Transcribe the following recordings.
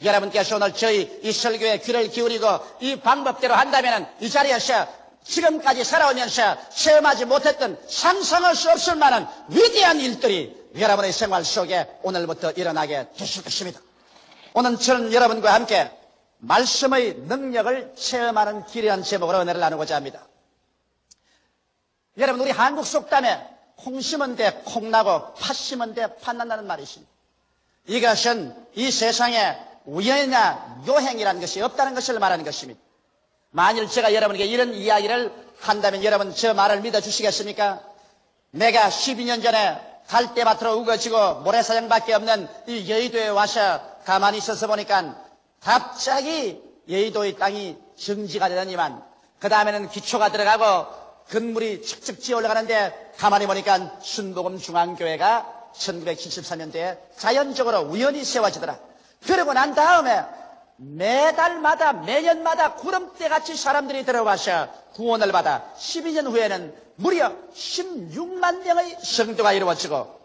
여러분께서 오늘 저희 이 설교에 귀를 기울이고 이 방법대로 한다면 이 자리에서 지금까지 살아오면서 체험하지 못했던 상상할 수 없을 만한 위대한 일들이 여러분의 생활 속에 오늘부터 일어나게 되실 것입니다. 오늘 저는 여러분과 함께 말씀의 능력을 체험하는 길이라는 제목으로 은혜를 나누고자 합니다. 여러분, 우리 한국 속담에 콩 심은 데 콩나고 팥 심은 데 팥 난다는 말이 있습니다. 이것은 이 세상에 우연이나 요행이라는 것이 없다는 것을 말하는 것입니다. 만일 제가 여러분에게 이런 이야기를 한다면 여러분 저 말을 믿어주시겠습니까? 내가 12년 전에 갈대밭으로 우거지고 모래사장밖에 없는 이 여의도에 와서 가만히 있어서 보니까 갑자기 여의도의 땅이 정지가 되더니만 그 다음에는 기초가 들어가고 건물이 척척 지어 올라가는데 가만히 보니까 순복음중앙교회가 1973년도에 자연적으로 우연히 세워지더라. 그러고 난 다음에 매달마다 매년마다 구름대같이 사람들이 들어와서 구원을 받아 12년 후에는 무려 16만 명의 성도가 이루어지고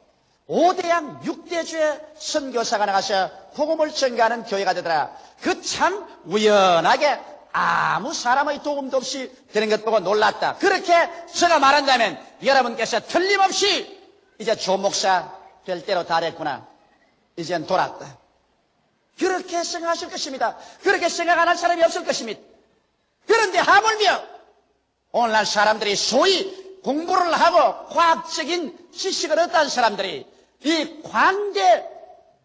5대양 6대주의 선교사가 나가서 복음을 전가하는 교회가 되더라. 그 참 우연하게 아무 사람의 도움도 없이 되는 것 보고 놀랐다. 그렇게 제가 말한다면 여러분께서 틀림없이 이제 조목사 될 때로 다 됐구나. 이젠 돌았다. 그렇게 생각하실 것입니다. 그렇게 생각 안 할 사람이 없을 것입니다. 그런데 하물며 오늘날 사람들이 소위 공부를 하고 과학적인 지식을 얻은 사람들이 이 광대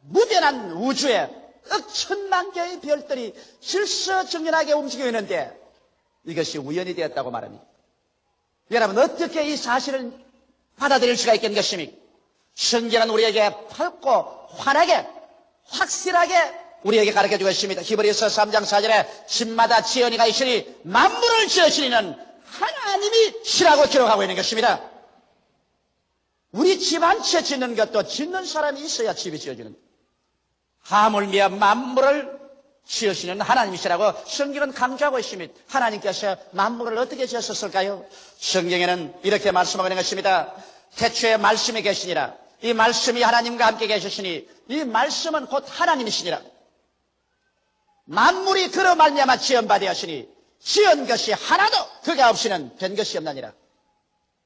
무변한 우주에 천만 개의 별들이 질서정연하게 움직여 있는데 이것이 우연이 되었다고 말합니다. 여러분 어떻게 이 사실을 받아들일 수가 있겠는 것입니까? 성경은 우리에게 밝고 환하게 확실하게 우리에게 가르쳐주고 있습니다. 히브리서 3장 4절에 집마다 지연이가 있으니 만물을 지으시는 하나님이 시라고 기록하고 있는 것입니다. 우리 집 한 채 짓는 것도 짓는 사람이 있어야 집이 지어지는 거예요. 하물며 만물을 지으시는 하나님이시라고 성경은 강조하고 있습니다. 하나님께서 만물을 어떻게 지으셨을까요? 성경에는 이렇게 말씀하고 있는 것입니다. 태초에 말씀이 계시니라. 이 말씀이 하나님과 함께 계셨으니 이 말씀은 곧 하나님이시니라. 만물이 그로 말미암아 지은 바 되었으니 지은 것이 하나도 그가 없이는 된 것이 없나니라.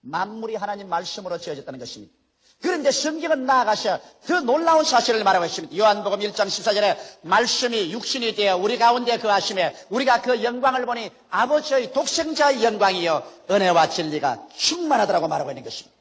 만물이 하나님 말씀으로 지어졌다는 것입니다. 그런데 성경은 나아가서 더 놀라운 사실을 말하고 있습니다. 요한복음 1장 14절에 말씀이 육신이 되어 우리 가운데 거하심에 우리가 그 영광을 보니 아버지의 독생자의 영광이요 은혜와 진리가 충만하더라고 말하고 있는 것입니다.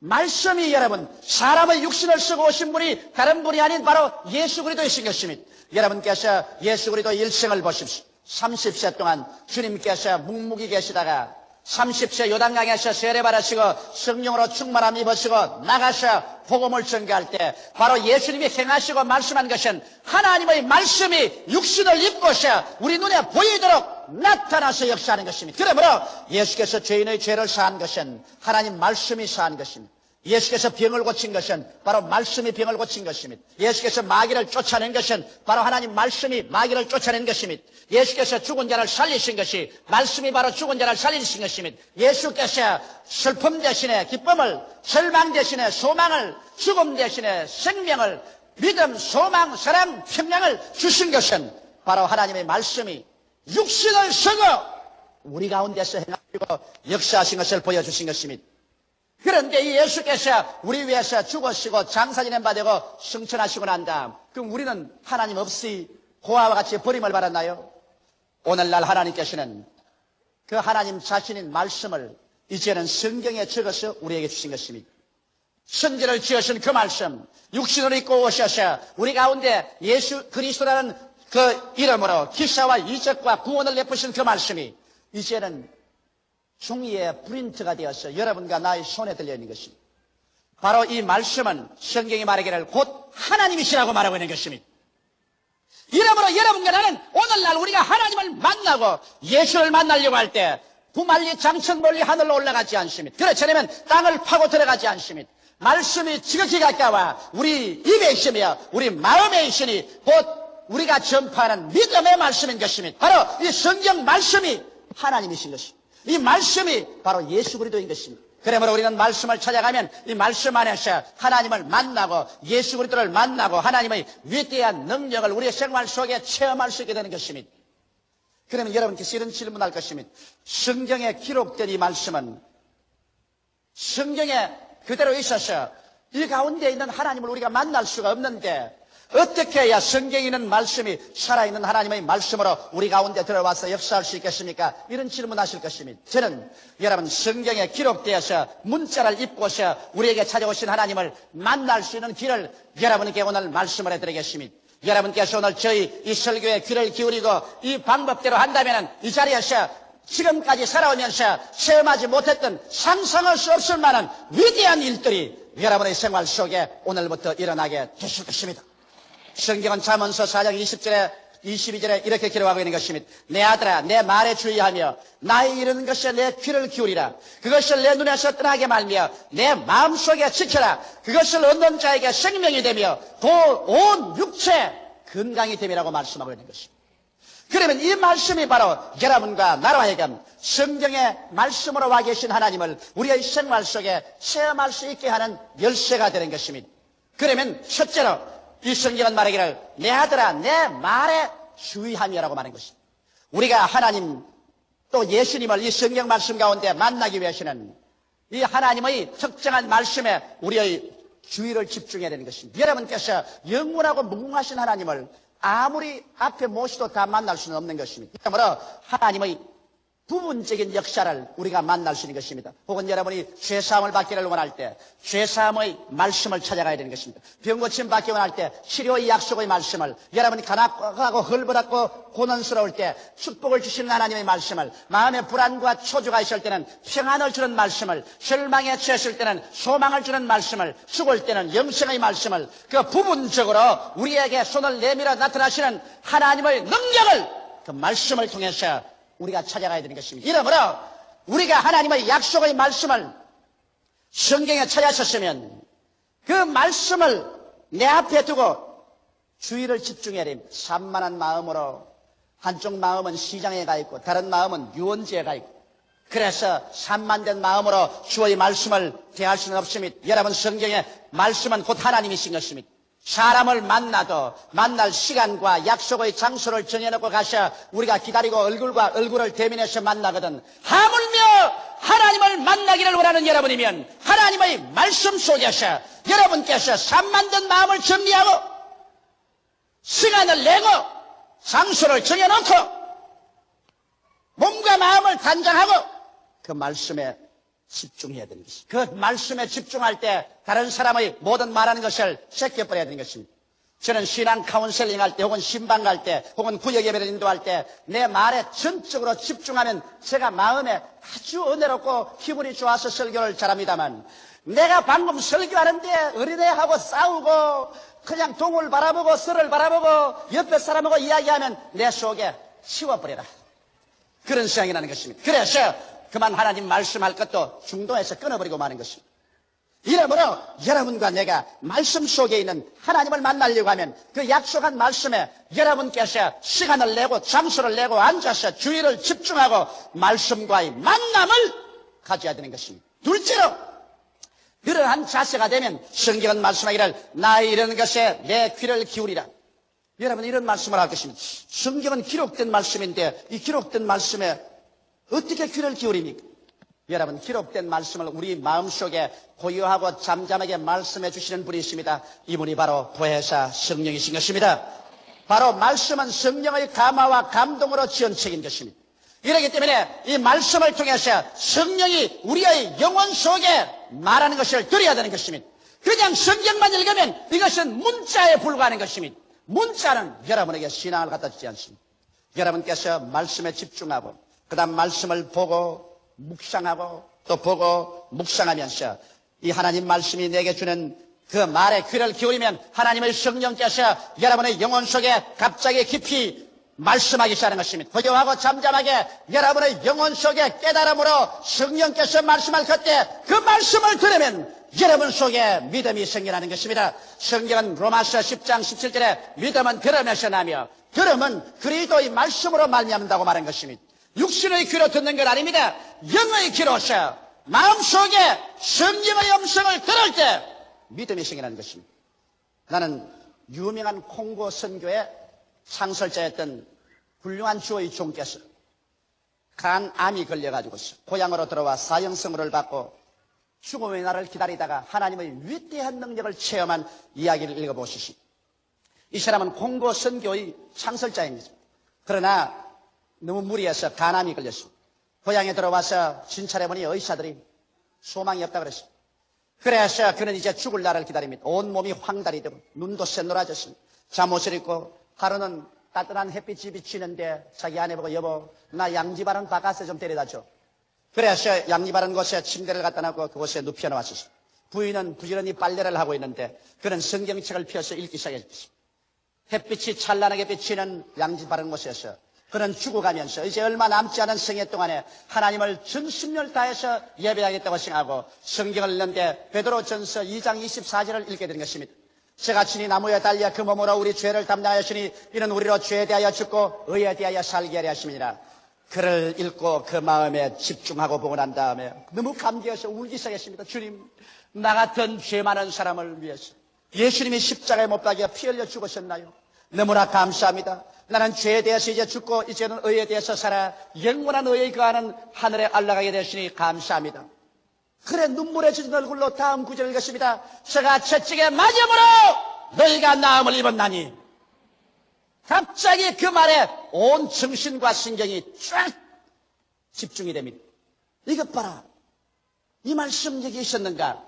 말씀이 여러분 사람의 육신을 쓰고 오신 분이 다른 분이 아닌 바로 예수 그리스도이신 것입니다. 여러분께서 예수 그리스도 일생을 보십시오. 30세 동안 주님께서 묵묵히 계시다가 30세 요단강에서 세례받으시고 성령으로 충만함 입으시고 나가서 복음을 전개할 때 바로 예수님이 행하시고 말씀한 것은 하나님의 말씀이 육신을 입고서 우리 눈에 보이도록 나타나서 역사하는 것입니다. 그러므로 예수께서 죄인의 죄를 사한 것은 하나님 말씀이 사한 것입니다. 예수께서 병을 고친 것은 바로 말씀이 병을 고친 것입니다. 예수께서 마귀를 쫓아낸 것은 바로 하나님 말씀이 마귀를 쫓아낸 것입니다. 예수께서 죽은 자를 살리신 것이 말씀이 바로 죽은 자를 살리신 것입니다. 예수께서 슬픔 대신에 기쁨을, 절망 대신에 소망을, 죽음 대신에 생명을, 믿음, 소망, 사랑, 평강을 주신 것은 바로 하나님의 말씀이 육신을 쓰고 우리 가운데서 행하시고 역사하신 것을 보여주신 것입니다. 그런데 이 예수께서 우리 위해서 죽으시고 장사지낸 바 되고 승천하시고 난 다음 그럼 우리는 하나님 없이 고아와 같이 버림을 받았나요? 오늘날 하나님께서는 그 하나님 자신인 말씀을 이제는 성경에 적어서 우리에게 주신 것입니다. 성전을 지으신 그 말씀 육신을 입고 오셔서 우리 가운데 예수 그리스도라는 그 이름으로 기사와 이적과 구원을 베푸신 그 말씀이 이제는 종이에 프린트가 되어서 여러분과 나의 손에 들려있는 것입니다. 바로 이 말씀은 성경이 말하기를 곧 하나님이시라고 말하고 있는 것입니다. 이러므로 여러분과 나는 오늘날 우리가 하나님을 만나고 예수를 만나려고 할 때 부말리 장천 멀리 하늘로 올라가지 않습니다. 그렇지 않으면 땅을 파고 들어가지 않습니다. 말씀이 지극히 가까워 우리 입에 있으며 우리 마음에 있으니 곧 우리가 전파하는 믿음의 말씀인 것입니다. 바로 이 성경 말씀이 하나님이신 것입니다. 이 말씀이 바로 예수 그리스도인 것입니다. 그러므로 우리는 말씀을 찾아가면 이 말씀 안에서 하나님을 만나고 예수 그리스도를 만나고 하나님의 위대한 능력을 우리의 생활 속에 체험할 수 있게 되는 것입니다. 그러면 여러분께서 이런 질문할 것입니다. 성경에 기록된 이 말씀은 성경에 그대로 있어서 이 가운데 있는 하나님을 우리가 만날 수가 없는데 어떻게 해야 성경에 있는 말씀이 살아있는 하나님의 말씀으로 우리 가운데 들어와서 역사할 수 있겠습니까? 이런 질문하실 것입니다. 저는 여러분 성경에 기록되어서 문자를 입고서 우리에게 찾아오신 하나님을 만날 수 있는 길을 여러분께 오늘 말씀을 해드리겠습니다. 여러분께서 오늘 저희 이 설교에 귀를 기울이고 이 방법대로 한다면 이 자리에서 지금까지 살아오면서 체험하지 못했던 상상할 수 없을 만한 위대한 일들이 여러분의 생활 속에 오늘부터 일어나게 되실 것입니다. 성경은 잠언서 4장 20절에 22절에 이렇게 기록하고 있는 것입니다. 내 아들아 내 말에 주의하며 나의 이르는 것에 내 귀를 기울이라. 그것을 내 눈에서 떠나게 말며 내 마음속에 지켜라. 그것을 얻는 자에게 생명이 되며 온 육체 건강이 됨이라고 말씀하고 있는 것입니다. 그러면 이 말씀이 바로 여러분과 나로 하여금 성경의 말씀으로 와 계신 하나님을 우리의 생활 속에 체험할 수 있게 하는 열쇠가 되는 것입니다. 그러면 첫째로 이 성경은 말하기를 내 아들아 내 말에 주의하며라고 말하는 것입니다. 우리가 하나님 또 예수님을 이 성경 말씀 가운데 만나기 위해서는 이 하나님의 특정한 말씀에 우리의 주의를 집중해야 되는 것입니다. 여러분께서 영원하고 무궁하신 하나님을 아무리 앞에 모시도 다 만날 수는 없는 것입니다. 그러므로 하나님의 부분적인 역사를 우리가 만날 수 있는 것입니다. 혹은 여러분이 죄사함을 받기를 원할 때 죄사함의 말씀을 찾아가야 되는 것입니다. 병고침 받기 원할 때 치료의 약속의 말씀을, 여러분이 가난하고 헐벗고 고난스러울 때 축복을 주시는 하나님의 말씀을, 마음에 불안과 초조가 있을 때는 평안을 주는 말씀을, 절망에 처했을 때는 소망을 주는 말씀을, 죽을 때는 영생의 말씀을, 그 부분적으로 우리에게 손을 내밀어 나타나시는 하나님의 능력을 그 말씀을 통해서 우리가 찾아가야 되는 것입니다. 이러므로 우리가 하나님의 약속의 말씀을 성경에 찾아섰으면 그 말씀을 내 앞에 두고 주의를 집중해야 됩니다. 산만한 마음으로, 한쪽 마음은 시장에 가 있고 다른 마음은 유원지에 가 있고, 그래서 산만된 마음으로 주의 말씀을 대할 수는 없습니다. 여러분 성경의 말씀은 곧 하나님이신 것입니다. 사람을 만나도 만날 시간과 약속의 장소를 정해놓고 가셔 우리가 기다리고 얼굴과 얼굴을 대면해서 만나거든, 하물며 하나님을 만나기를 원하는 여러분이면 하나님의 말씀 속에서 여러분께서 산만된 마음을 정리하고 시간을 내고 장소를 정해놓고 몸과 마음을 단장하고 그 말씀에 집중해야 되는 것입니다. 그 말씀에 집중할 때 다른 사람의 모든 말하는 것을 제껴버려야 되는 것입니다. 저는 신앙 카운셀링 할 때 혹은 신방 갈 때 혹은 구역 예배를 인도할 때 내 말에 전적으로 집중하면 제가 마음에 아주 은혜롭고 기분이 좋아서 설교를 잘합니다만, 내가 방금 설교하는데 어린애하고 싸우고 그냥 동을 바라보고 설을 바라보고 옆에 사람하고 이야기하면 내 속에 치워버려라, 그런 생각이 나는 것입니다. 그래서 그만 하나님 말씀할 것도 중도에서 끊어버리고 마는 것입니다. 이러므로 여러분과 내가 말씀 속에 있는 하나님을 만나려고 하면 그 약속한 말씀에 여러분께서 시간을 내고 장소를 내고 앉아서 주의를 집중하고 말씀과의 만남을 가져야 되는 것입니다. 둘째로 그러한 자세가 되면 성경은 말씀하기를 나의 이런 것에 내 귀를 기울이라. 여러분 이런 말씀을 할 것입니다. 성경은 기록된 말씀인데 이 기록된 말씀에 어떻게 귀를 기울입니까? 여러분 기록된 말씀을 우리 마음속에 고요하고 잠잠하게 말씀해 주시는 분이 있습니다. 이분이 바로 보혜사 성령이신 것입니다. 바로 말씀은 성령의 감화와 감동으로 지은 책인 것입니다. 이렇기 때문에 이 말씀을 통해서 성령이 우리의 영혼 속에 말하는 것을 들어야 되는 것입니다. 그냥 성경만 읽으면 이것은 문자에 불과하는 것입니다. 문자는 여러분에게 신앙을 갖다 주지 않습니다. 여러분께서 말씀에 집중하고 그 다음 말씀을 보고 묵상하고 또 보고 묵상하면서 이 하나님 말씀이 내게 주는 그 말에 귀를 기울이면 하나님의 성령께서 여러분의 영혼 속에 갑자기 깊이 말씀하기 시작하는 것입니다. 고요하고 잠잠하게 여러분의 영혼 속에 깨달음으로 성령께서 말씀할 그때 그 말씀을 들으면 여러분 속에 믿음이 생겨나는 것입니다. 성경은 로마서 10장 17절에 믿음은 들음에서 나며 들음은 그리스도의 말씀으로 말미암는다고 말한 것입니다. 육신의 귀로 듣는 건 아닙니다. 영의 귀로서 마음속에 성령의 음성을 들을 때 믿음이 생기는 것입니다. 나는 유명한 콩고 선교의 창설자였던 훌륭한 주의 종께서 간암이 걸려가지고서 고향으로 들어와 사형선고를 받고 죽음의 날을 기다리다가 하나님의 위대한 능력을 체험한 이야기를 읽어보시십시오. 이 사람은 콩고 선교의 창설자입니다. 그러나 너무 무리해서 간암이 걸렸습니다. 고향에 들어와서 진찰해보니 의사들이 소망이 없다 그랬습니다. 그래서 그는 이제 죽을 날을 기다립니다. 온몸이 황달이 되고 눈도 새노라졌습니다. 잠옷을 입고 하루는 따뜻한 햇빛이 비치는데 자기 아내 보고 여보 나 양지바른 바깥에 좀 데려다줘. 그래서 양지바른 곳에 침대를 갖다 놓고 그곳에 눕혀놓았습니다. 부인은 부지런히 빨래를 하고 있는데 그는 성경책을 펴서 읽기 시작했습니다. 햇빛이 찬란하게 비치는 양지바른 곳에서 그는 죽어가면서 이제 얼마 남지 않은 생애 동안에 하나님을 전심을 다해서 예배하겠다고 생각하고 성경을 읽는데 베드로전서 2장 24절을 읽게 된 것입니다. 제가 친히 나무에 달려 그 몸으로 우리 죄를 담당하였으니 이는 우리로 죄에 대하여 죽고 의에 대하여 살게 하려 하심이니라. 그를 읽고 그 마음에 집중하고 보고 난 다음에 너무 감개해서 울기 시작했습니다. 주님, 나 같은 죄 많은 사람을 위해서 예수님이 십자가에 못 박혀 피 흘려 죽으셨나요? 너무나 감사합니다. 나는 죄에 대해서 이제 죽고 이제는 의에 대해서 살아 영원한 의에 거하는 하늘에 올라가게 되시니 감사합니다. 그래 눈물에 젖은 얼굴로 다음 구절을 읽었습니다. 제가 채찍에 맞음으로 너희가 나음을 입었나니. 갑자기 그 말에 온 정신과 신경이 쫙 집중이 됩니다. 이것 봐라. 이 말씀 여기 있었는가?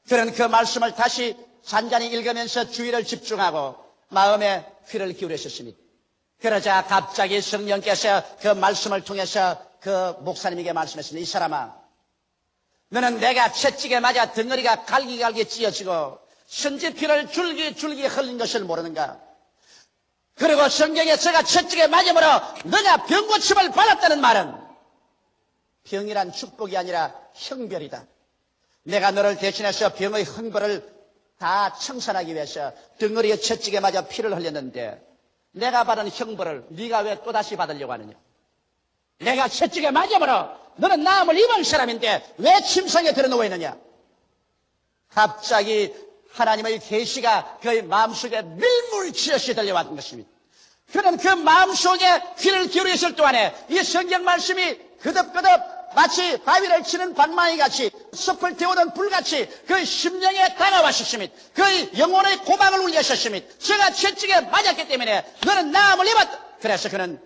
그는 그 말씀을 다시 잔잔히 읽으면서 주의를 집중하고 마음에 귀를 기울이셨습니다. 그러자 갑자기 성령께서 그 말씀을 통해서 그 목사님에게 말씀했습니다. 이 사람아, 너는 내가 채찍에 맞아 덩어리가 갈기갈기 찢어지고 선지피를 줄기 흘린 것을 모르는가? 그리고 성경에 제가 채찍에 맞음으로 너가 병고침을 받았다는 말은 병이란 축복이 아니라 형벌이다. 내가 너를 대신해서 병의 형벌을 다 청산하기 위해서 덩어리에 채찍에 맞아 피를 흘렸는데 내가 받은 형벌을 네가 왜 또다시 받으려고 하느냐? 내가 채찍에 맞음으로 너는 나음을 입은 사람인데 왜 침상에 들어누워 있느냐? 갑자기 하나님의 계시가 그의 마음속에 밀물치듯이 들려왔던 것입니다. 그는 그 마음속에 귀를 기울였을 동안에 이 성경 말씀이 그득그득 마치 바위를 치는 방망이 같이 숲을 태우던 불같이 그 심령에 다가왔었습니다. 그 영혼의 고막을 울리셨습니다. 제가 채찍에 맞았기 때문에 너는 나음을 입었다. 그래서 그는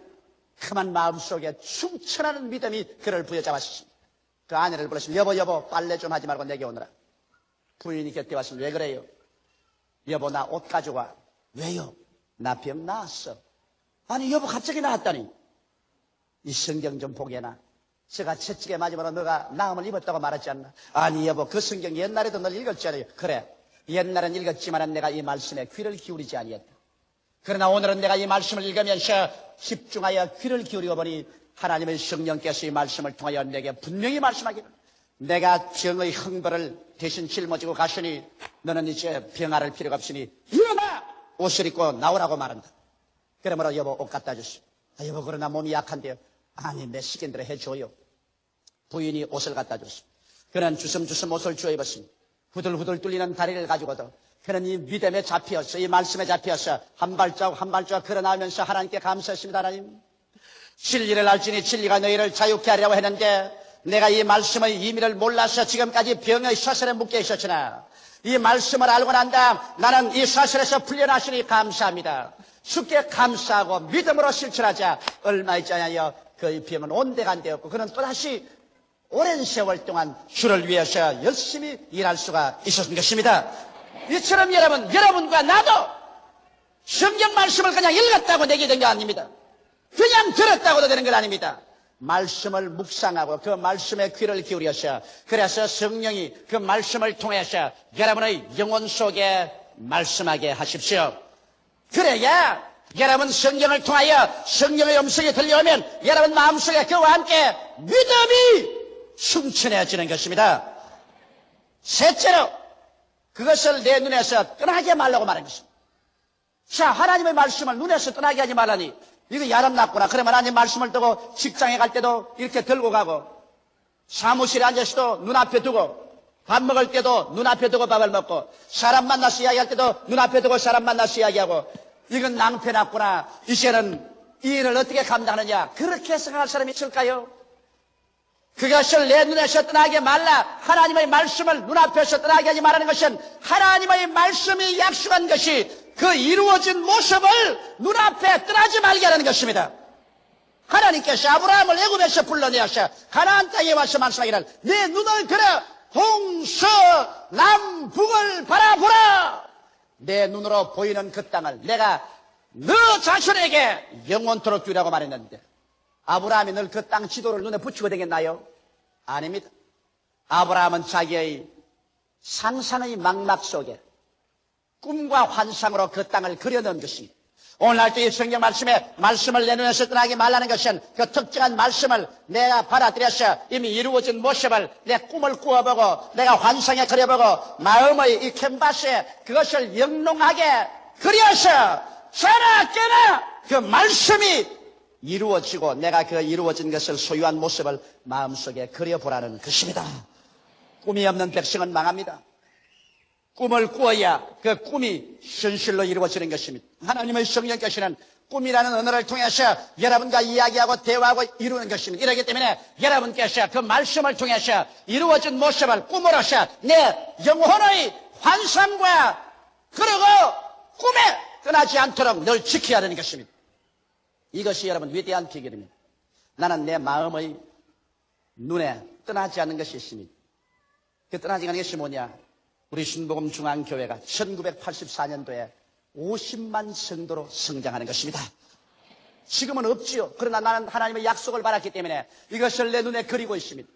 그만 마음속에 충천하는 믿음이 그를 부여잡았습니다. 그 아내를 불렀습니다. 여보 빨래 좀 하지 말고 내게 오너라. 부인이 곁에 왔습니다. 왜 그래요? 여보 나 옷 가져와. 왜요? 나 병 나았어. 아니 여보 갑자기 나았다니. 이 성경 좀 보게나. 제가 채찍에 맞으면 너가 나음을 입었다고 말하지 않나? 아니 여보 그 성경 옛날에도 널 읽었잖아요. 그래 옛날엔 읽었지만 내가 이 말씀에 귀를 기울이지 아니했다. 그러나 오늘은 내가 이 말씀을 읽으면서 집중하여 귀를 기울이고 보니 하나님의 성령께서 이 말씀을 통하여 내게 분명히 말씀하기를 내가 병의 형벌을 대신 짊어지고 가시니 너는 이제 병 앓을 필요가 없으니 일어나 옷을 입고 나오라고 말한다. 그러므로 여보 옷 갖다 주시오. 여보 그러나 몸이 약한데요. 아니 내 시킨대로 해줘요. 부인이 옷을 갖다 줬습니다. 그는 주섬주섬 옷을 주워 입었습니다. 후들후들 뚫리는 다리를 가지고도 그는 이 믿음에 잡혀서 이 말씀에 잡혀서 한 발자국 한 발자국 걸어나오면서 하나님께 감사했습니다. 하나님 진리를 알지니 진리가 너희를 자유케 하려고 했는데 내가 이 말씀의 의미를 몰라서 지금까지 병의 사슬에 묶여 있었으나 이 말씀을 알고 난 다음 나는 이 사슬에서 풀려나시니 감사합니다. 주께 감사하고 믿음으로 실천하자 얼마 있지 않아요. 그의 병은 온데간데였고 그는 또다시 오랜 세월 동안 주를 위해서 열심히 일할 수가 있었던 것입니다. 이처럼 여러분과 나도 성경 말씀을 그냥 읽었다고 되게 된 게 아닙니다. 그냥 들었다고도 되는 건 아닙니다. 말씀을 묵상하고 그 말씀에 귀를 기울여서 그래서 성령이 그 말씀을 통해서 여러분의 영혼 속에 말씀하게 하십시오. 그래야 여러분 성경을 통하여 성령의 음성이 들려오면 여러분 마음속에 그와 함께 믿음이 충천해지는 것입니다. 셋째로 그것을 내 눈에서 떠나게 말라고 말한 것입니다. 자, 하나님의 말씀을 눈에서 떠나게 하지 말라니 이거 야람났구나. 그러면 하나님 말씀을 두고 직장에 갈 때도 이렇게 들고 가고 사무실에 앉아서도 눈앞에 두고, 밥 먹을 때도 눈앞에 두고 밥을 먹고, 사람 만나서 이야기할 때도 눈앞에 두고 사람 만나서 이야기하고, 이건 낭패났구나. 이제는 이 일을 어떻게 감당하느냐. 그렇게 생각할 사람이 있을까요? 그것을 내 눈에서 떠나게 말라. 하나님의 말씀을 눈앞에서 떠나게 하지 말라는 것은 하나님의 말씀이 약속한 것이 그 이루어진 모습을 눈앞에 떠나지 말게 하는 것입니다. 하나님께서 아브라함을 애굽에서 불러내어서 가나안 땅에 와서 말씀하기를 내 눈을 들어 동서남북을 바라보라. 내 눈으로 보이는 그 땅을 내가 너 자신에게 영원토록 주라고 말했는데 아브라함이 늘 그 땅 지도를 눈에 붙이고 다녔나요? 아닙니다. 아브라함은 자기의 상상의 망막 속에 꿈과 환상으로 그 땅을 그려놓은 것입니다. 오늘날도 이 성경 말씀을 내 눈에서 떠나게 말라는 것은 그 특정한 말씀을 내가 받아들여서 이미 이루어진 모습을 내 꿈을 꾸어보고 내가 환상에 그려보고 마음의 이 캔버스에 그것을 영롱하게 그려서 자나 깨나 그 말씀이 이루어지고 내가 그 이루어진 것을 소유한 모습을 마음속에 그려보라는 것입니다. 꿈이 없는 백성은 망합니다. 꿈을 꾸어야 그 꿈이 현실로 이루어지는 것입니다. 하나님의 성령께서는 꿈이라는 언어를 통해서 여러분과 이야기하고 대화하고 이루는 것입니다. 이렇기 때문에 여러분께서 그 말씀을 통해서 이루어진 모습을 꿈으로서 내 영혼의 환상과 그리고 꿈에 떠나지 않도록 늘 지켜야 하는 것입니다. 이것이 여러분 위대한 비결입니다. 나는 내 마음의 눈에 떠나지 않는 것이 있습니다. 그 떠나지 않는 것이 뭐냐? 우리 신복음 중앙교회가 1984년도에 50만 성도로 성장하는 것입니다. 지금은 없지요. 그러나 나는 하나님의 약속을 받았기 때문에 이것을 내 눈에 그리고 있습니다.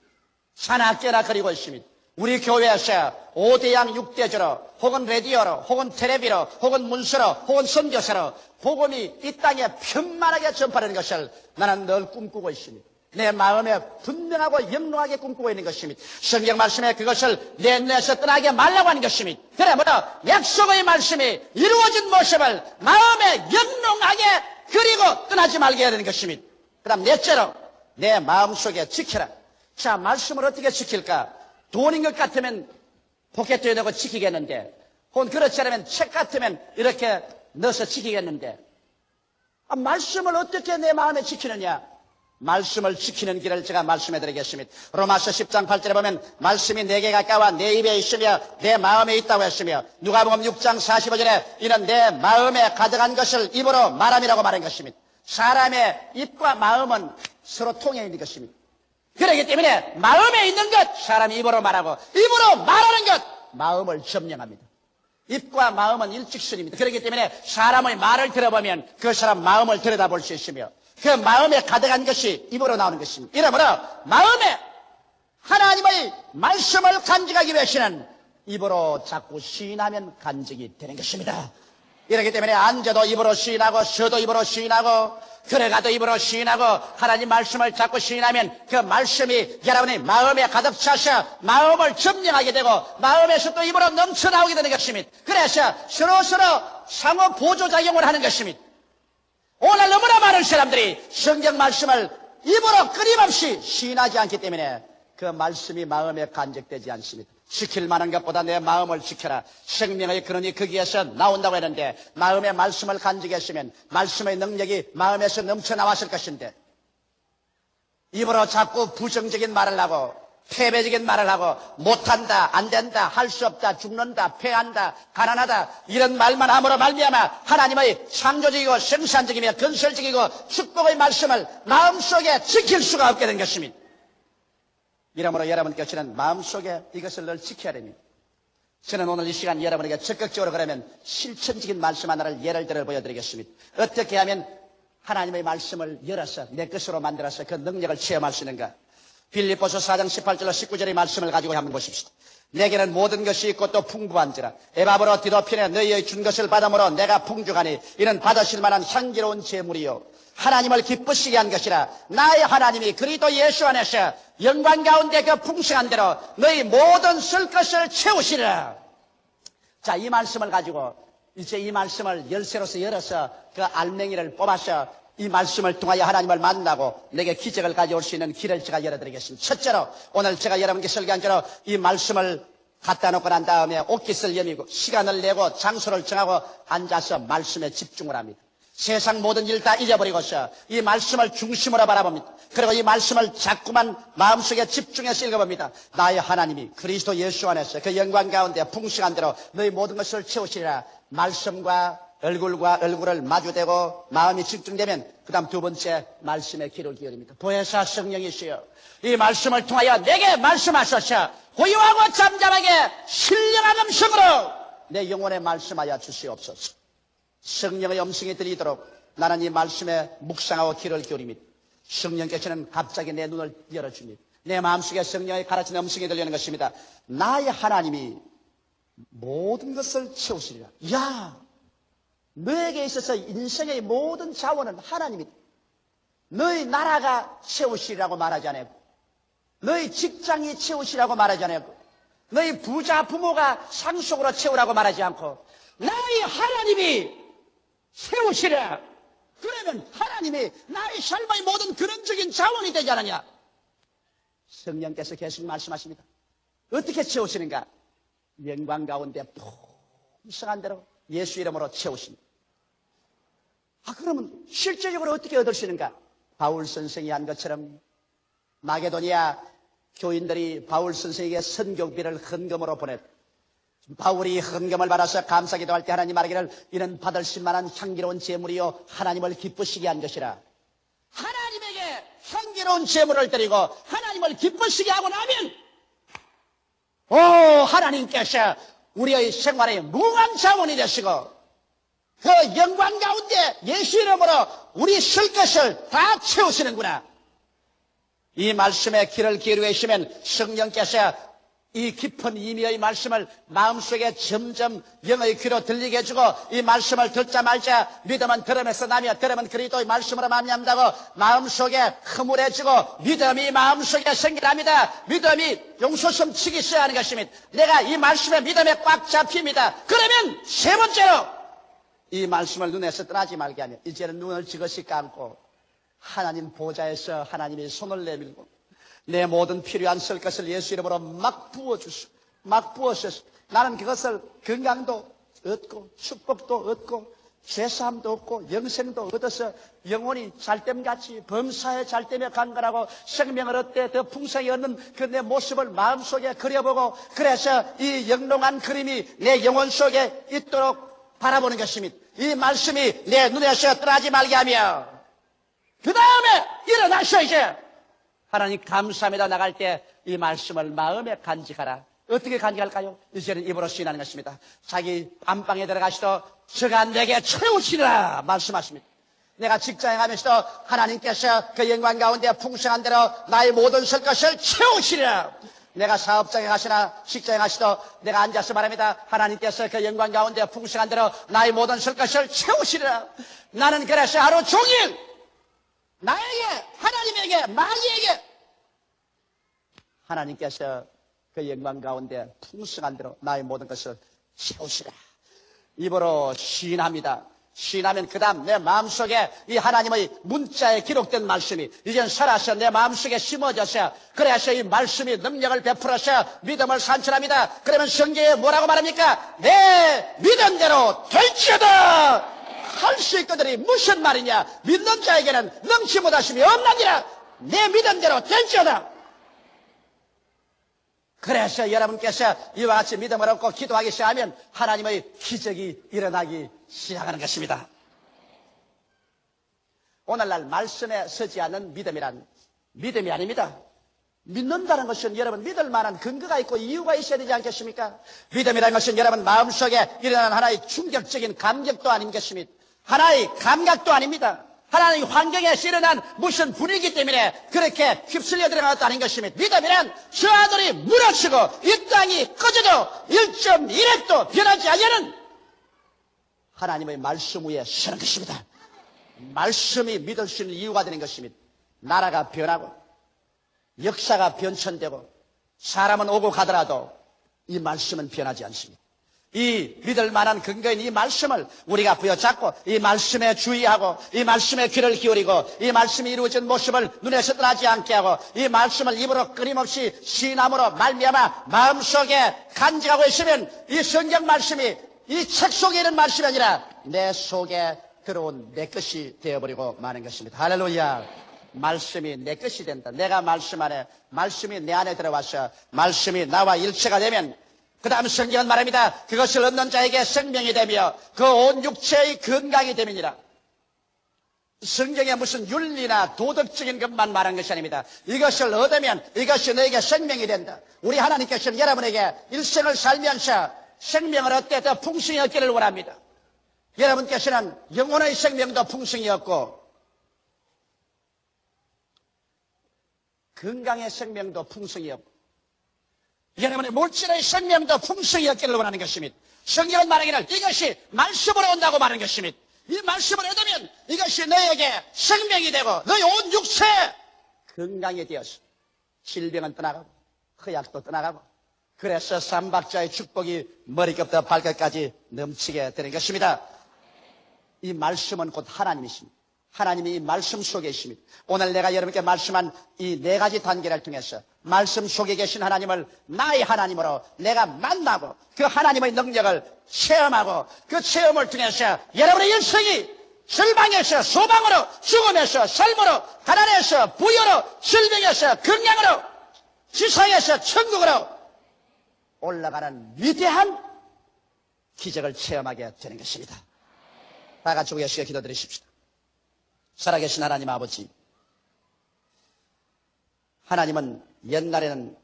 사나 깨나 그리고 있습니다. 우리 교회에서 5대양 6대주로 혹은 라디오로 혹은 텔레비로 혹은 문서로 혹은 선교사로 복음이 이 땅에 편만하게 전파되는 것을 나는 늘 꿈꾸고 있습니다. 내 마음에 분명하고 영롱하게 꿈꾸고 있는 것입니다. 성경 말씀에 그것을 내 눈에서 떠나게 말라고 하는 것입니다. 그러므로 약속의 말씀이 이루어진 모습을 마음에 영롱하게 그리고 떠나지 말게 하는 것입니다. 그 다음 넷째로 내 마음속에 지켜라. 자, 말씀을 어떻게 지킬까? 돈인 것 같으면 포켓에 넣고 지키겠는데 혹은 그렇지 않으면 책 같으면 이렇게 넣어서 지키겠는데 말씀을 어떻게 내 마음에 지키느냐? 말씀을 지키는 길을 제가 말씀해 드리겠습니다. 로마서 10장 8절에 보면 말씀이 내게 가까워 내 입에 있으며 내 마음에 있다고 했으며 누가복음 6장 45절에 이는 내 마음에 가득한 것을 입으로 말함이라고 말한 것입니다. 사람의 입과 마음은 서로 통해 있는 것입니다. 그렇기 때문에 마음에 있는 것 사람이 입으로 말하고 입으로 말하는 것 마음을 점령합니다. 입과 마음은 일직선입니다. 그렇기 때문에 사람의 말을 들어보면 그 사람 마음을 들여다볼 수 있으며 그 마음에 가득한 것이 입으로 나오는 것입니다. 이러므로 마음에 하나님의 말씀을 간직하기 위해서는 입으로 자꾸 시인하면 간직이 되는 것입니다. 이렇기 때문에 앉아도 입으로 시인하고 서도 입으로 시인하고 걸어가도 입으로 시인하고 하나님 말씀을 자꾸 시인하면 그 말씀이 여러분의 마음에 가득 차서 마음을 점령하게 되고 마음에서 또 입으로 넘쳐나오게 되는 것입니다. 그래서 서로서로 상호 보조작용을 하는 것입니다. 오늘 너무나 많은 사람들이 성경 말씀을 입으로 끊임없이 시인하지 않기 때문에 그 말씀이 마음에 간직되지 않습니다. 지킬 만한 것보다 내 마음을 지켜라. 생명의 근원이 거기에서 나온다고 했는데 마음의 말씀을 간직했으면 말씀의 능력이 마음에서 넘쳐나왔을 것인데 입으로 자꾸 부정적인 말을 하고 패배적인 말을 하고 못한다, 안된다, 할 수 없다, 죽는다, 패한다, 가난하다 이런 말만 함으로 말미암아 하나님의 창조적이고 생산적이며 건설적이고 축복의 말씀을 마음속에 지킬 수가 없게 된 것입니다. 이러므로 여러분께서는 마음속에 이것을 늘 지켜야 됩니다. 저는 오늘 이 시간 여러분에게 적극적으로 그러면 실천적인 말씀 하나를 예를 들어 보여드리겠습니다. 어떻게 하면 하나님의 말씀을 열어서 내 것으로 만들어서 그 능력을 체험할 수 있는가? 빌립보서 4장 18절로 19절의 말씀을 가지고 한번 보십시다. 내게는 모든 것이 있고 또 풍부한지라 에바브로 디도핀에 너희의 준 것을 받음으로 내가 풍족하니 이는 받으실 만한 향기로운 제물이요 하나님을 기쁘시게 한 것이라 나의 하나님이 그리스도 예수 안에서 영광 가운데 그 풍성한 대로 너희 모든 쓸 것을 채우시리라. 자, 이 말씀을 가지고 이제 이 말씀을 열쇠로서 열어서 그 알맹이를 뽑아서 이 말씀을 통하여 하나님을 만나고 내게 기적을 가져올 수 있는 길을 제가 열어드리겠습니다. 첫째로 오늘 제가 여러분께 설교한 대로 이 말씀을 갖다 놓고 난 다음에 옷깃을 여미고 시간을 내고 장소를 정하고 앉아서 말씀에 집중을 합니다. 세상 모든 일 다 잊어버리고서 이 말씀을 중심으로 바라봅니다. 그리고 이 말씀을 자꾸만 마음속에 집중해서 읽어봅니다. 나의 하나님이 그리스도 예수 안에서 그 영광 가운데 풍성한 대로 너희 모든 것을 채우시리라. 말씀과 얼굴과 얼굴을 마주대고 마음이 집중되면 그 다음 두 번째 말씀에 귀를 기울입니다. 보혜사 성령이시여 이 말씀을 통하여 내게 말씀하소서. 고요하고 잠잠하게 신령한 음성으로 내 영혼에 말씀하여 주시옵소서. 성령의 음성이 들리도록 나는 이 말씀에 묵상하고 귀를 기울입니다. 성령께서는 갑자기 내 눈을 열어줍니다. 내 마음속에 성령의 가르치는 음성이 들리는 것입니다. 나의 하나님이 모든 것을 채우시리라. 야, 너에게 있어서 인생의 모든 자원은 하나님이다. 너희 나라가 채우시리라고 말하지 않았고, 너희 직장이 채우시라고 말하지 않았고, 너희 부자 부모가 상속으로 채우라고 말하지 않고, 나의 하나님이 채우시라. 그러면 하나님이 나의 삶의 모든 근원적인 자원이 되지 않느냐? 성령께서 계속 말씀하십니다. 어떻게 채우시는가? 영광 가운데 풍성한 대로 예수 이름으로 채우십니다. 그러면 실제적으로 어떻게 얻으시는가? 바울 선생이 한 것처럼 마게도니아 교인들이 바울 선생에게 선교비를 헌금으로 보냈다. 바울이 헌금을 받아서 감사기도할 때 하나님 말하기를 이는 받을 만한 향기로운 제물이요 하나님을 기쁘시게 한 것이라. 하나님에게 향기로운 제물을 드리고 하나님을 기쁘시게 하고 나면 하나님께서 우리의 생활의 무한 자원이 되시고 그 영광 가운데 예수 이름으로 우리 쓸 것을 다 채우시는구나. 이 말씀에 귀를 기울이고 계시면 성령께서 이 깊은 의미의 말씀을 마음속에 점점 영의 귀로 들리게 해주고 이 말씀을 듣자 말자 믿음은 들음에서 나며 들음은 그리스도의 말씀으로 말미암다고 마음속에 흐물해지고 믿음이 마음속에 생겨납니다. 믿음이 용솟음 치기 시작하는 것입니다. 내가 이 말씀에 믿음에 꽉 잡힙니다. 그러면 세 번째로 이 말씀을 눈에서 떠나지 말게 하며 이제는 눈을 지그시 감고 하나님 보좌에서 하나님이 손을 내밀고 내 모든 필요한 쓸 것을 예수 이름으로 막 부어주시고 막 부어주셔서 나는 그것을 건강도 얻고 축복도 얻고 죄사함도 얻고 영생도 얻어서 영혼이 잘됨같이 범사에 잘됨에 강건하고 생명을 얻되 더 풍성히 얻는 그 내 모습을 마음속에 그려보고 그래서 이 영롱한 그림이 내 영혼 속에 있도록 바라보는 것입니다. 이 말씀이 내 눈에서 떠나지 말게 하며 그 다음에 일어나셔. 이제 하나님 감사합니다 나갈 때 이 말씀을 마음에 간직하라. 어떻게 간직할까요? 이제는 입으로 시인하는 것입니다. 자기 안방에 들어가시도 저가 내게 채우시리라 말씀하십니다. 내가 직장에 가면서도 하나님께서 그 영광 가운데 풍성한 대로 나의 모든 쓸 것을 채우시리라. 내가 사업장에 가시나 직장에 가시도 내가 앉아서 말합니다. 하나님께서 그 영광 가운데 풍성한 대로 나의 모든 쓸 것을 채우시리라. 나는 그래서 하루 종일 나에게 하나님에게 마귀에게 하나님께서 그 영광 가운데 풍성한 대로 나의 모든 것을 채우시라. 입으로 시인합니다. 시인하면 그 다음 내 마음속에 이 하나님의 문자에 기록된 말씀이 이젠 살아서 내 마음속에 심어져서 그래서 이 말씀이 능력을 베풀어서 믿음을 산출합니다. 그러면 성경에 뭐라고 말합니까? 내 믿음대로 될지어다 할 수 있거든이 무슨 말이냐? 믿는 자에게는 능치 못하심이 없나니라. 내 믿음대로 될지어다. 그래서 여러분께서 이와 같이 믿음을 얻고 기도하기 시작하면 하나님의 기적이 일어나기 시작하는 것입니다. 오늘날 말씀에 서지 않는 믿음이란 믿음이 아닙니다. 믿는다는 것은 여러분 믿을 만한 근거가 있고 이유가 있어야 되지 않겠습니까? 믿음이라는 것은 여러분 마음속에 일어나는 하나의 충격적인 감격도 아닌 것입니다. 하나의 감각도 아닙니다. 하나의 환경에서 일어난 무슨 분위기 때문에 그렇게 휩쓸려 들어간 것도 아닌 것입니다. 믿음이란 저 하늘이 무너지고 이 땅이 꺼져도 1.1핵도 변하지 않는 하나님의 말씀 위에 서는 것입니다. 말씀이 믿을 수 있는 이유가 되는 것입니다. 나라가 변하고 역사가 변천되고 사람은 오고 가더라도 이 말씀은 변하지 않습니다. 이 믿을 만한 근거인 이 말씀을 우리가 부여잡고 이 말씀에 주의하고 이 말씀에 귀를 기울이고 이 말씀이 이루어진 모습을 눈에서 떠나지 않게 하고 이 말씀을 입으로 끊임없이 시인함으로 말미암아 마음속에 간직하고 있으면 이 성경 말씀이 이 책 속에 있는 말씀이 아니라 내 속에 들어온 내 것이 되어버리고 마는 것입니다. 할렐루야. 말씀이 내 것이 된다. 내가 말씀 안에, 말씀이 내 안에 들어와서 말씀이 나와 일체가 되면 그 다음 성경은 말합니다. 그것을 얻는 자에게 생명이 되며 그 온 육체의 건강이 됨이니라. 성경에 무슨 윤리나 도덕적인 것만 말한 것이 아닙니다. 이것을 얻으면 이것이 너에게 생명이 된다. 우리 하나님께서는 여러분에게 일생을 살면서 생명을 얻되 더 풍성히 얻기를 원합니다. 여러분께서는 영혼의 생명도 풍성히 얻고 건강의 생명도 풍성히 얻고 여러분의 물질의 생명도 풍성히 얻기를 원하는 것입니다. 성경은 말하기를 이것이 말씀으로 온다고 말하는 것입니다. 이 말씀을 얻으면 이것이 너에게 생명이 되고 너의 온 육체 건강이 되어서 질병은 떠나가고 허약도 떠나가고 그래서 삼박자의 축복이 머리끝부터 발끝까지 넘치게 되는 것입니다. 이 말씀은 곧 하나님이십니다. 하나님이 이 말씀 속에 있습니다. 오늘 내가 여러분께 말씀한 이 네 가지 단계를 통해서 말씀 속에 계신 하나님을 나의 하나님으로 내가 만나고 그 하나님의 능력을 체험하고 그 체험을 통해서 여러분의 일생이 절망에서 소망으로 죽음에서 삶으로 가난에서 부여로 질병에서 건강으로 지상에서 천국으로 올라가는 위대한 기적을 체험하게 되는 것입니다. 다 같이 우리 시간 기도드리십시다. 살아계신 하나님 아버지, 하나님은 옛날에는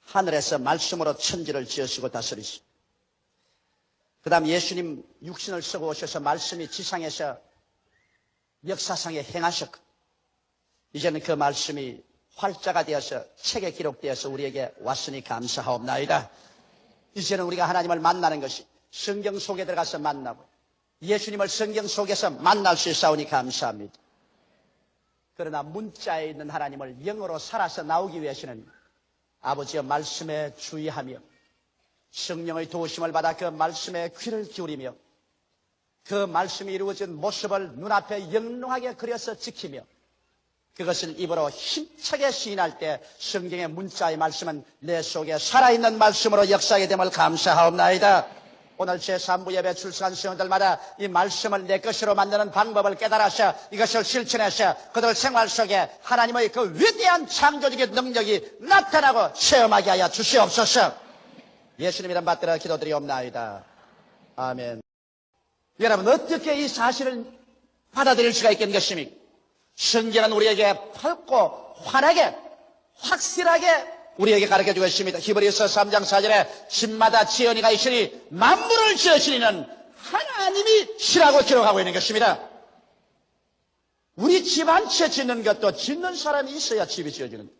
하늘에서 말씀으로 천지를 지으시고 다스리시고 그 다음 예수님 육신을 쓰고 오셔서 말씀이 지상에서 역사상에 행하셨고 이제는 그 말씀이 활자가 되어서 책에 기록되어서 우리에게 왔으니 감사하옵나이다. 이제는 우리가 하나님을 만나는 것이 성경 속에 들어가서 만나고 예수님을 성경 속에서 만날 수 있사오니 감사합니다. 그러나 문자에 있는 하나님을 영으로 살아서 나오기 위해서는 아버지의 말씀에 주의하며 성령의 도우심을 받아 그 말씀에 귀를 기울이며 그 말씀이 이루어진 모습을 눈앞에 영롱하게 그려서 지키며 그것을 입으로 힘차게 시인할 때 성경의 문자의 말씀은 내 속에 살아있는 말씀으로 역사하게 됨을 감사하옵나이다. 오늘 제3부 예배 출석한 성도들마다 이 말씀을 내 것으로 만드는 방법을 깨달아서 이것을 실천해서 그들 생활 속에 하나님의 그 위대한 창조적인 능력이 나타나고 체험하게 하여 주시옵소서. 예수님 이름 받들어 기도드리옵나이다. 아멘. 여러분 어떻게 이 사실을 받아들일 수가 있겠는 것입니까? 성경은 우리에게 밝고 환하게 확실하게 우리에게 가르쳐주고 있습니다. 히브리서 3장 4절에 집마다 지연이가 있으니 만물을 지으시니는 하나님이 시라고 기록하고 있는 것입니다. 우리 집 한 채 짓는 것도 짓는 사람이 있어야 집이 지어지는 거예요.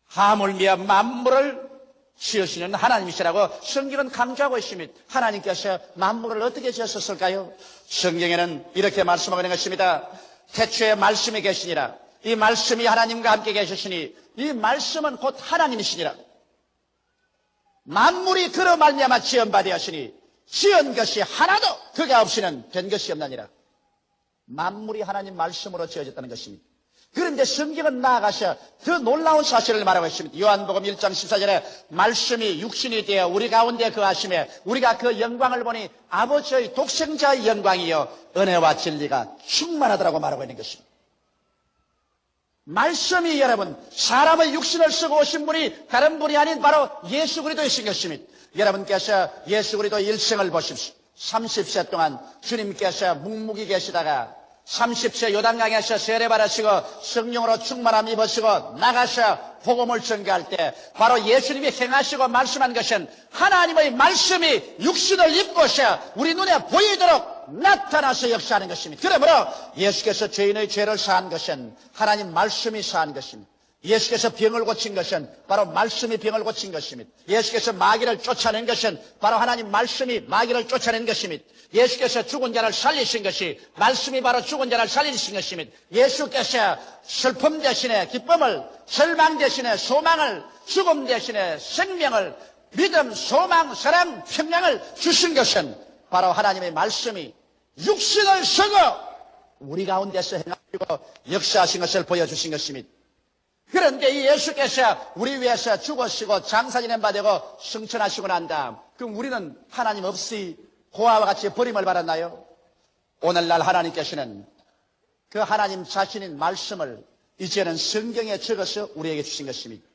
하물며 만물을 지으시는 하나님이시라고 성경은 강조하고 있습니다. 하나님께서 만물을 어떻게 지으셨을까요? 성경에는 이렇게 말씀하고 있는 것입니다. 태초에 말씀이 계시니라. 이 말씀이 하나님과 함께 계셨으니 이 말씀은 곧 하나님이시니라. 만물이 그로 말미암아 지은 바 되었으니 지은 것이 하나도 그가 없이는 된 것이 없나니라. 만물이 하나님 말씀으로 지어졌다는 것입니다. 그런데 성경은 나아가서 더 놀라운 사실을 말하고 있습니다. 요한복음 1장 14절에 말씀이 육신이 되어 우리 가운데 거하심에 우리가 그 영광을 보니 아버지의 독생자의 영광이요 은혜와 진리가 충만하더라고 말하고 있는 것입니다. 말씀이 여러분 사람의 육신을 쓰고 오신 분이 다른 분이 아닌 바로 예수 그리스도이신 것입니다. 여러분께서 예수 그리스도 일생을 보십시오. 30세 동안 주님께서 묵묵히 계시다가 30세 요단강에서 세례받으시고 성령으로 충만함 입으시고 나가서 복음을 전개할 때 바로 예수님이 행하시고 말씀한 것은 하나님의 말씀이 육신을 입고서 우리 눈에 보이도록 나타나서 역사하는 것입니다. 그러므로 예수께서 죄인의 죄를 사한 것은 하나님 말씀이 사한 것입니다. 예수께서 병을 고친 것은 바로 말씀이 병을 고친 것입니다. 예수께서 마귀를 쫓아낸 것은 바로 하나님 말씀이 마귀를 쫓아낸 것입니다. 예수께서 죽은 자를 살리신 것이 말씀이 바로 죽은 자를 살리신 것입니다. 예수께서 슬픔 대신에 기쁨을, 절망 대신에 소망을, 죽음 대신에 생명을, 믿음, 소망, 사랑, 평강을 주신 것은 바로 하나님의 말씀이 육신을 쓰고 우리 가운데서 행하시고 역사하신 것을 보여주신 것입니다. 그런데 이 예수께서 우리 위해서 죽으시고 장사 지낸 바 되고 승천하시고 난 다음, 그럼 우리는 하나님 없이 고아와 같이 버림을 받았나요? 오늘날 하나님께서는 그 하나님 자신인 말씀을 이제는 성경에 적어서 우리에게 주신 것입니다.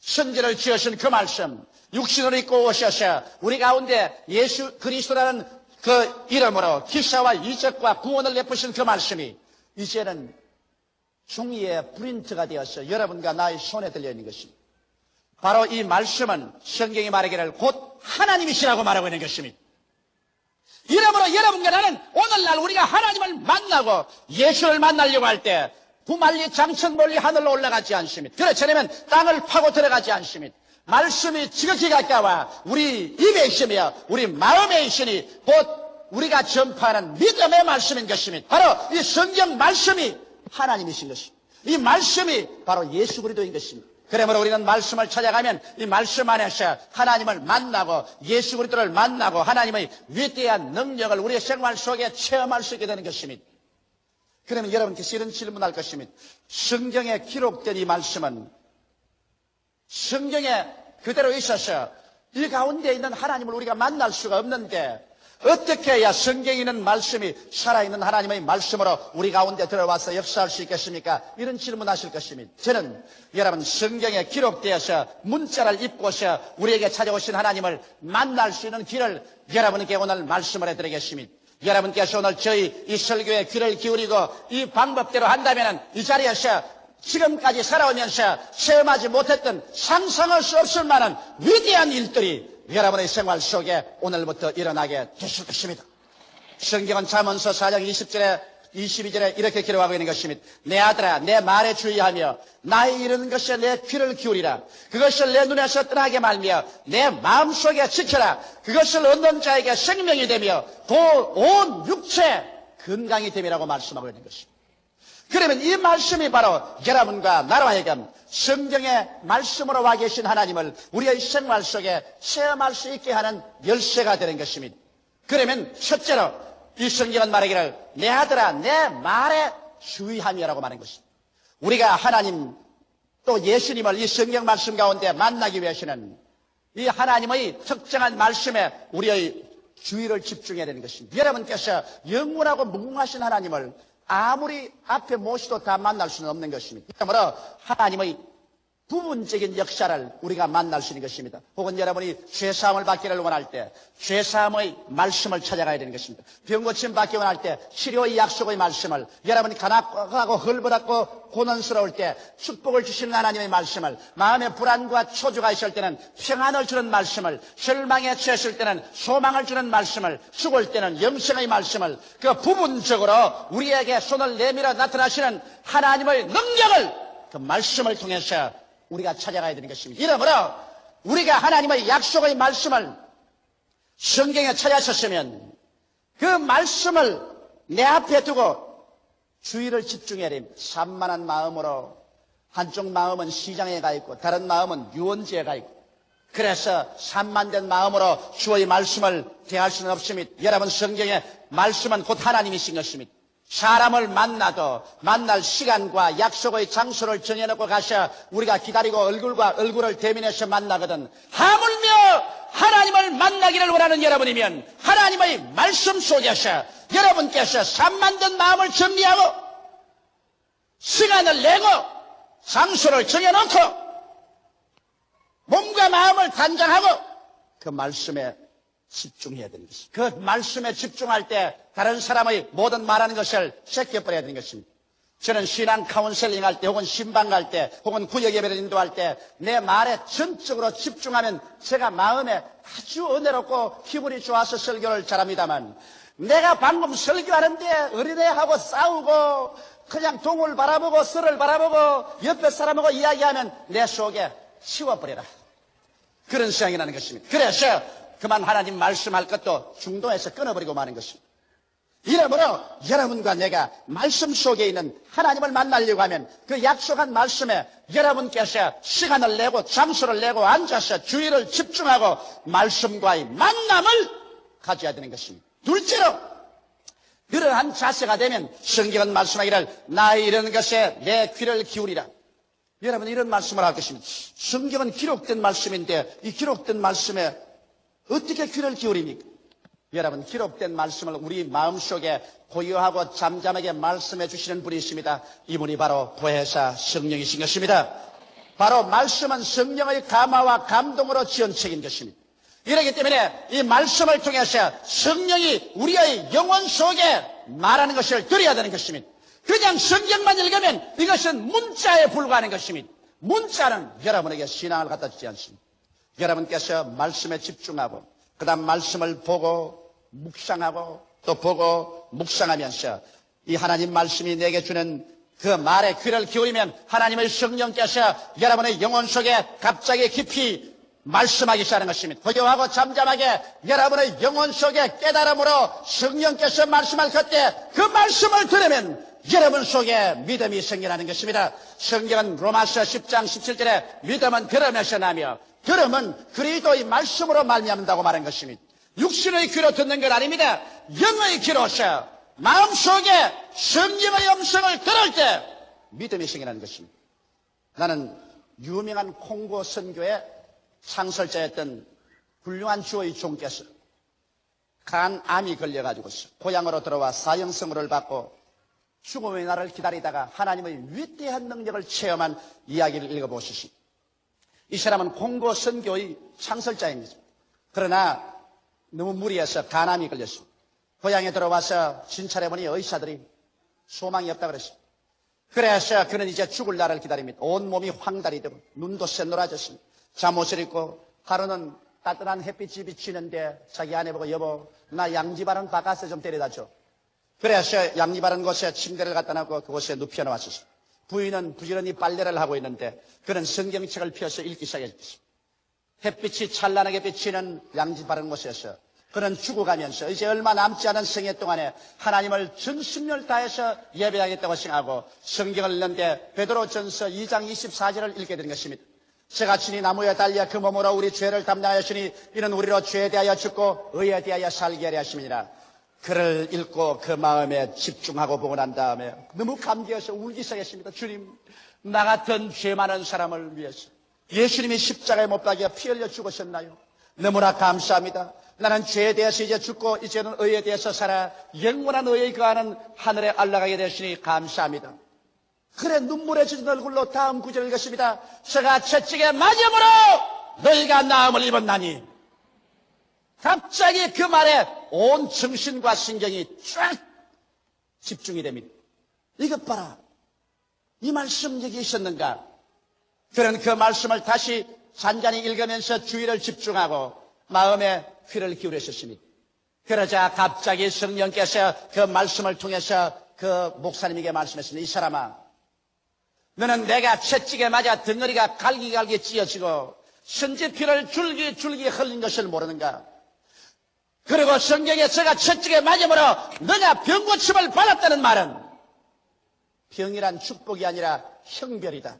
천지를 지으신 그 말씀, 육신을 입고 오셔서 우리 가운데 예수 그리스도라는 그 이름으로 기사와 이적과 구원을 베푸신 그 말씀이 이제는 종이에 프린트가 되어서 여러분과 나의 손에 들려있는 것입니다. 바로 이 말씀은 성경이 말하기를 곧 하나님이시라고 말하고 있는 것입니다. 이러므로 여러분과 나는 오늘날 우리가 하나님을 만나고 예수를 만나려고 할 때 구말리 장천 멀리 하늘로 올라가지 않습니다. 그렇지 않으면 땅을 파고 들어가지 않습니다. 말씀이 지극히 가까워 우리 입에 있으며 우리 마음에 있으니 곧 우리가 전파하는 믿음의 말씀인 것입니다. 바로 이 성경 말씀이 하나님이신 것입니다. 이 말씀이 바로 예수 그리스도인 것입니다. 그러므로 우리는 말씀을 찾아가면 이 말씀 안에서 하나님을 만나고 예수 그리스도를 만나고 하나님의 위대한 능력을 우리의 생활 속에 체험할 수 있게 되는 것입니다. 그러면 여러분께서 이런 질문할 것입니다. 성경에 기록된 이 말씀은 성경에 그대로 있어서 이 가운데 있는 하나님을 우리가 만날 수가 없는데 어떻게 해야 성경에 있는 말씀이 살아있는 하나님의 말씀으로 우리 가운데 들어와서 역사할 수 있겠습니까? 이런 질문하실 것입니다. 저는 여러분 성경에 기록되어서 문자를 입고서 우리에게 찾아오신 하나님을 만날 수 있는 길을 여러분께 오늘 말씀을 해드리겠습니다. 여러분께서 오늘 저희 이 설교에 귀를 기울이고 이 방법대로 한다면 이 자리에서 지금까지 살아오면서 체험하지 못했던 상상할 수 없을 만한 위대한 일들이 여러분의 생활 속에 오늘부터 일어나게 되실 것입니다. 성경은 잠언서 4장 20절에 22절에 이렇게 기록하고 있는 것입니다. 내 아들아 내 말에 주의하며 나의 이르는 것에 내 귀를 기울이라. 그것을 내 눈에서 떠나게 말며 내 마음속에 지켜라. 그것을 얻는 자에게 생명이 되며 온 육체 건강이 됨이라고 말씀하고 있는 것입니다. 그러면 이 말씀이 바로 여러분과 나로 하여금 성경의 말씀으로 와 계신 하나님을 우리의 생활 속에 체험할 수 있게 하는 열쇠가 되는 것입니다. 그러면 첫째로 이 성경은 말하기를 내 아들아 내 말에 주의하며라고 말하는 것입니다. 우리가 하나님 또 예수님을 이 성경 말씀 가운데 만나기 위해서는 이 하나님의 특정한 말씀에 우리의 주의를 집중해야 되는 것입니다. 여러분께서 영원하고 무궁하신 하나님을 아무리 앞에 모시도 다 만날 수는 없는 것입니다. 그러므로 하나님의 부분적인 역사를 우리가 만날 수 있는 것입니다. 혹은 여러분이 죄사함을 받기를 원할 때 죄사함의 말씀을 찾아가야 되는 것입니다. 병고침 받기 원할 때 치료의 약속의 말씀을, 여러분이 가난하고 헐벗고 고난스러울 때 축복을 주시는 하나님의 말씀을, 마음에 불안과 초조가 있을 때는 평안을 주는 말씀을, 절망에 처했을 때는 소망을 주는 말씀을, 죽을 때는 영생의 말씀을, 그 부분적으로 우리에게 손을 내밀어 나타나시는 하나님의 능력을 그 말씀을 통해서 우리가 찾아가야 되는 것입니다. 이러므로 우리가 하나님의 약속의 말씀을 성경에 찾아섰으면 그 말씀을 내 앞에 두고 주의를 집중해야 됩니다. 산만한 마음으로, 한쪽 마음은 시장에 가 있고 다른 마음은 유원지에 가 있고, 그래서 산만된 마음으로 주의 말씀을 대할 수는 없습니다. 여러분 성경의 말씀은 곧 하나님이신 것입니다. 사람을 만나도 만날 시간과 약속의 장소를 정해놓고 가셔 우리가 기다리고 얼굴과 얼굴을 대면해서 만나거든, 하물며 하나님을 만나기를 원하는 여러분이면 하나님의 말씀 속에서 여러분께서 산만된 마음을 정리하고 시간을 내고 장소를 정해놓고 몸과 마음을 단장하고 그 말씀에 집중해야 되는 것입니다. 그 말씀에 집중할 때 다른 사람의 모든 말하는 것을 제껴버려야 되는 것입니다. 저는 신앙 카운셀링 할 때 혹은 신방 갈 때 혹은 구역 예배를 인도할 때 내 말에 전적으로 집중하면 제가 마음에 아주 은혜롭고 기분이 좋아서 설교를 잘합니다만, 내가 방금 설교하는데 어린애하고 싸우고 그냥 동을 바라보고 설을 바라보고 옆에 사람하고 이야기하면 내 속에 치워버려라, 그런 생각이 나는 것입니다. 그래서 그만 하나님 말씀할 것도 중도에서 끊어버리고 마는 것입니다. 이러므로 여러분과 내가 말씀 속에 있는 하나님을 만나려고 하면 그 약속한 말씀에 여러분께서 시간을 내고 장소를 내고 앉아서 주의를 집중하고 말씀과의 만남을 가져야 되는 것입니다. 둘째로 그러한 자세가 되면 성경은 말씀하기를 나의 이런 것에 내 귀를 기울이라. 여러분 이런 말씀을 할 것입니다. 성경은 기록된 말씀인데 이 기록된 말씀에 어떻게 귀를 기울입니까? 여러분 기록된 말씀을 우리 마음속에 고요하고 잠잠하게 말씀해 주시는 분이 있습니다. 이분이 바로 보혜사 성령이신 것입니다. 바로 말씀은 성령의 감화와 감동으로 지은 책인 것입니다. 이렇기 때문에 이 말씀을 통해서 성령이 우리의 영혼 속에 말하는 것을 들어야 되는 것입니다. 그냥 성경만 읽으면 이것은 문자에 불과하는 것입니다. 문자는 여러분에게 신앙을 갖다 주지 않습니다. 여러분께서 말씀에 집중하고 그 다음 말씀을 보고 묵상하고 또 보고 묵상하면서 이 하나님 말씀이 내게 주는 그 말에 귀를 기울이면 하나님의 성령께서 여러분의 영혼 속에 갑자기 깊이 말씀하기 시작하는 것입니다. 고요하고 잠잠하게 여러분의 영혼 속에 깨달음으로 성령께서 말씀할 그때 그 말씀을 들으면 여러분 속에 믿음이 생겨나는 것입니다. 성경은 로마서 10장 17절에 믿음은 들음에서 나며 들음은 그리스도의 말씀으로 말미암는다고 말한 것입니다. 육신의 귀로 듣는 건 아닙니다. 영의 귀로서 마음속에 성령의 음성을 들을 때 믿음이 생겨나는 것입니다. 나는 유명한 콩고 선교의 창설자였던 훌륭한 주의 종께서 간암이 걸려가지고서 고향으로 들어와 사형선고를 받고 죽음의 날을 기다리다가 하나님의 위대한 능력을 체험한 이야기를 읽어보십시오. 이 사람은 콩고 선교의 창설자입니다. 그러나 너무 무리해서 간암이 걸렸습니다. 고향에 들어와서 진찰해보니 의사들이 소망이 없다고 그랬습니다. 그래서 그는 이제 죽을 날을 기다립니다. 온몸이 황달이 되고 눈도 새노라졌습니다. 잠옷을 입고 하루는 따뜻한 햇빛이 비치는데 자기 아내 보고 여보 나 양지바른 바깥에 좀 데려다 줘. 그래서 양지바른 곳에 침대를 갖다 놓고 그곳에 눕혀 놓았습니다. 부인은 부지런히 빨래를 하고 있는데 그는 성경책을 펴서 읽기 시작했습니다. 햇빛이 찬란하게 비치는 양지바른 곳에서 그는 죽어가면서 이제 얼마 남지 않은 생애 동안에 하나님을 전심을 다해서 예배하겠다고 생각하고 성경을 읽는데 베드로전서 2장 24절을 읽게 되는 것입니다. 제가 친히 나무에 달려 그 몸으로 우리 죄를 담당하였으니 이는 우리로 죄에 대하여 죽고 의에 대하여 살게 하려 하심이니라. 글을 읽고 그 마음에 집중하고 보고 난 다음에 너무 감기해서 울기 시작했습니다. 주님, 나 같은 죄 많은 사람을 위해서 예수님이 십자가에 못 박여 피 흘려 죽으셨나요? 너무나 감사합니다. 나는 죄에 대해서 이제 죽고 이제는 의에 대해서 살아 영원한 의에 거하는 하늘에 올라가게 되시니 감사합니다. 그래 눈물에 젖은 얼굴로 다음 구절을 읽었습니다. 제가 채찍에 맞음으로 너희가 나음을 입었나니. 갑자기 그 말에 온 정신과 신경이 쫙 집중이 됩니다. 이것 봐라. 이 말씀 여기 있었는가? 그는 그 말씀을 다시 잔잔히 읽으면서 주의를 집중하고 마음에 귀를 기울였습니다. 그러자 갑자기 성령께서 그 말씀을 통해서 그 목사님에게 말씀했습니다. 이 사람아, 너는 내가 채찍에 맞아 덩어리가 갈기갈기 찢어지고 선지피를 줄기 흘린 것을 모르는가? 그리고 성경에 제가 채찍에 맞음으로 너가 병고침을 받았다는 말은 병이란 축복이 아니라 형벌이다.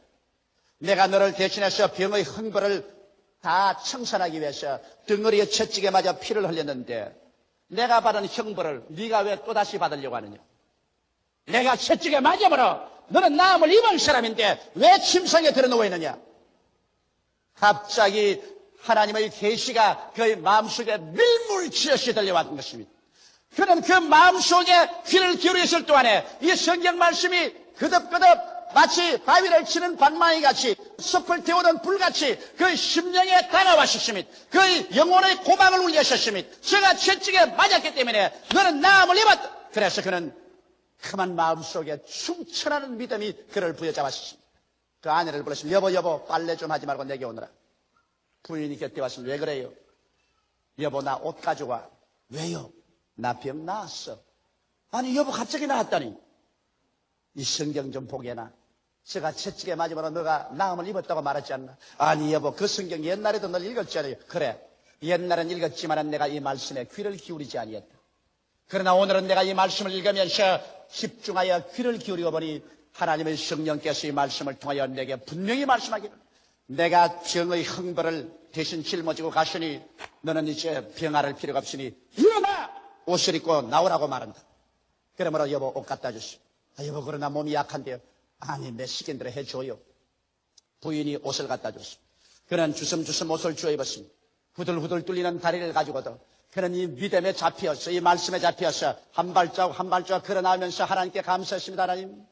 내가 너를 대신해서 병의 형벌을 다 청산하기 위해서 덩어리에 채찍에 맞아 피를 흘렸는데 내가 받은 형벌을 네가 왜 또다시 받으려고 하느냐? 내가 채찍에 맞음으로 너는 나음을 입은 사람인데 왜 침상에 들어누워 있느냐? 갑자기 하나님의 계시가 그의 마음속에 밀물치듯이 들려왔던 것입니다. 그는 그 마음속에 귀를 기울였을 동안에 이 성경 말씀이 그득그득 마치 바위를 치는 방망이 같이 숲을 태우던 불같이 그 심령에 다가왔었습니다. 그의 영혼의 고막을 울렸었습니다. 제가 채찍에 맞았기 때문에 너는 나음을 입었다. 그래서 그는 그만 마음속에 충천하는 믿음이 그를 부여잡았습니다. 그 아내를 불렀습니다. 여보 빨래 좀 하지 말고 내게 오너라. 부인이 곁에 왔습니다. 왜 그래요? 여보 나 옷 가져와. 왜요? 나 병 나았어. 아니 여보 갑자기 나았다니. 이 성경 좀 보게나. 제가 채찍에 맞으면 너가 나음을 입었다고 말하지 않나? 아니 여보 그 성경 옛날에도 널 읽었잖아요. 그래 옛날엔 읽었지만 내가 이 말씀에 귀를 기울이지 아니했다. 그러나 오늘은 내가 이 말씀을 읽으면서 집중하여 귀를 기울이고 보니 하나님의 성령께서 이 말씀을 통하여 내게 분명히 말씀하기를 내가 병의 흥벌을 대신 짊어지고 가시니 너는 이제 병할 필요가 없으니 일어나 옷을 입고 나오라고 말한다. 그러므로 여보 옷 갖다 주시오. 여보 그러나 몸이 약한데요. 아니 내 시킨대로 해줘요. 부인이 옷을 갖다 줬어. 그는 주섬주섬 옷을 주워 입었습니다. 후들후들 뚫리는 다리를 가지고도 그는 이 믿음에 잡히었어. 이 말씀에 잡히었어. 한 발자국 한 발자국 걸어나오면서 하나님께 감사했습니다. 하나님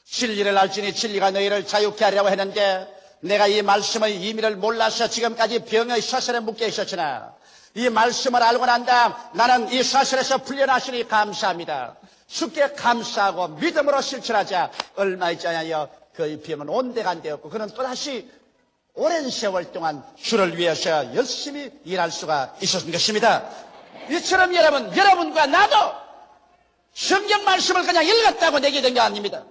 진리를 알지니 진리가 너희를 자유케 하려고 했는데 내가 이 말씀의 의미를 몰라서 지금까지 병의 사슬에 묶여 있었으나 이 말씀을 알고 난 다음 나는 이 사슬에서 풀려나시니 감사합니다. 주께 감사하고 믿음으로 실천하자. 얼마 있지 않아요. 그 병은 온데간데였고 그는 또다시 오랜 세월 동안 주를 위해서 열심히 일할 수가 있었던 것입니다. 이처럼 여러분과 나도 성경 말씀을 그냥 읽었다고 되게 된 게 아닙니다.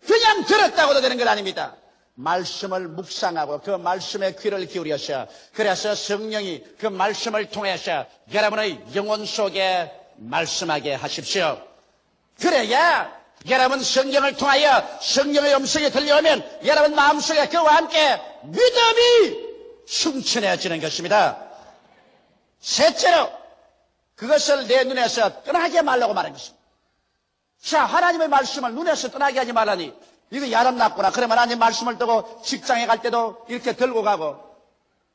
그냥 들었다고도 되는 건 아닙니다. 말씀을 묵상하고 그 말씀에 귀를 기울여서 그래서 성령이 그 말씀을 통해서 여러분의 영혼 속에 말씀하게 하십시오. 그래야 여러분 성경을 통하여 성령의 음성이 들려오면 여러분 마음속에 그와 함께 믿음이 충천해지는 것입니다. 셋째로 그것을 내 눈에서 떠나게 말라고 말한 것입니다. 자, 하나님의 말씀을 눈에서 떠나게 하지 말라니 이거 야람났구나. 그러면 하나님 말씀을 두고 직장에 갈 때도 이렇게 들고 가고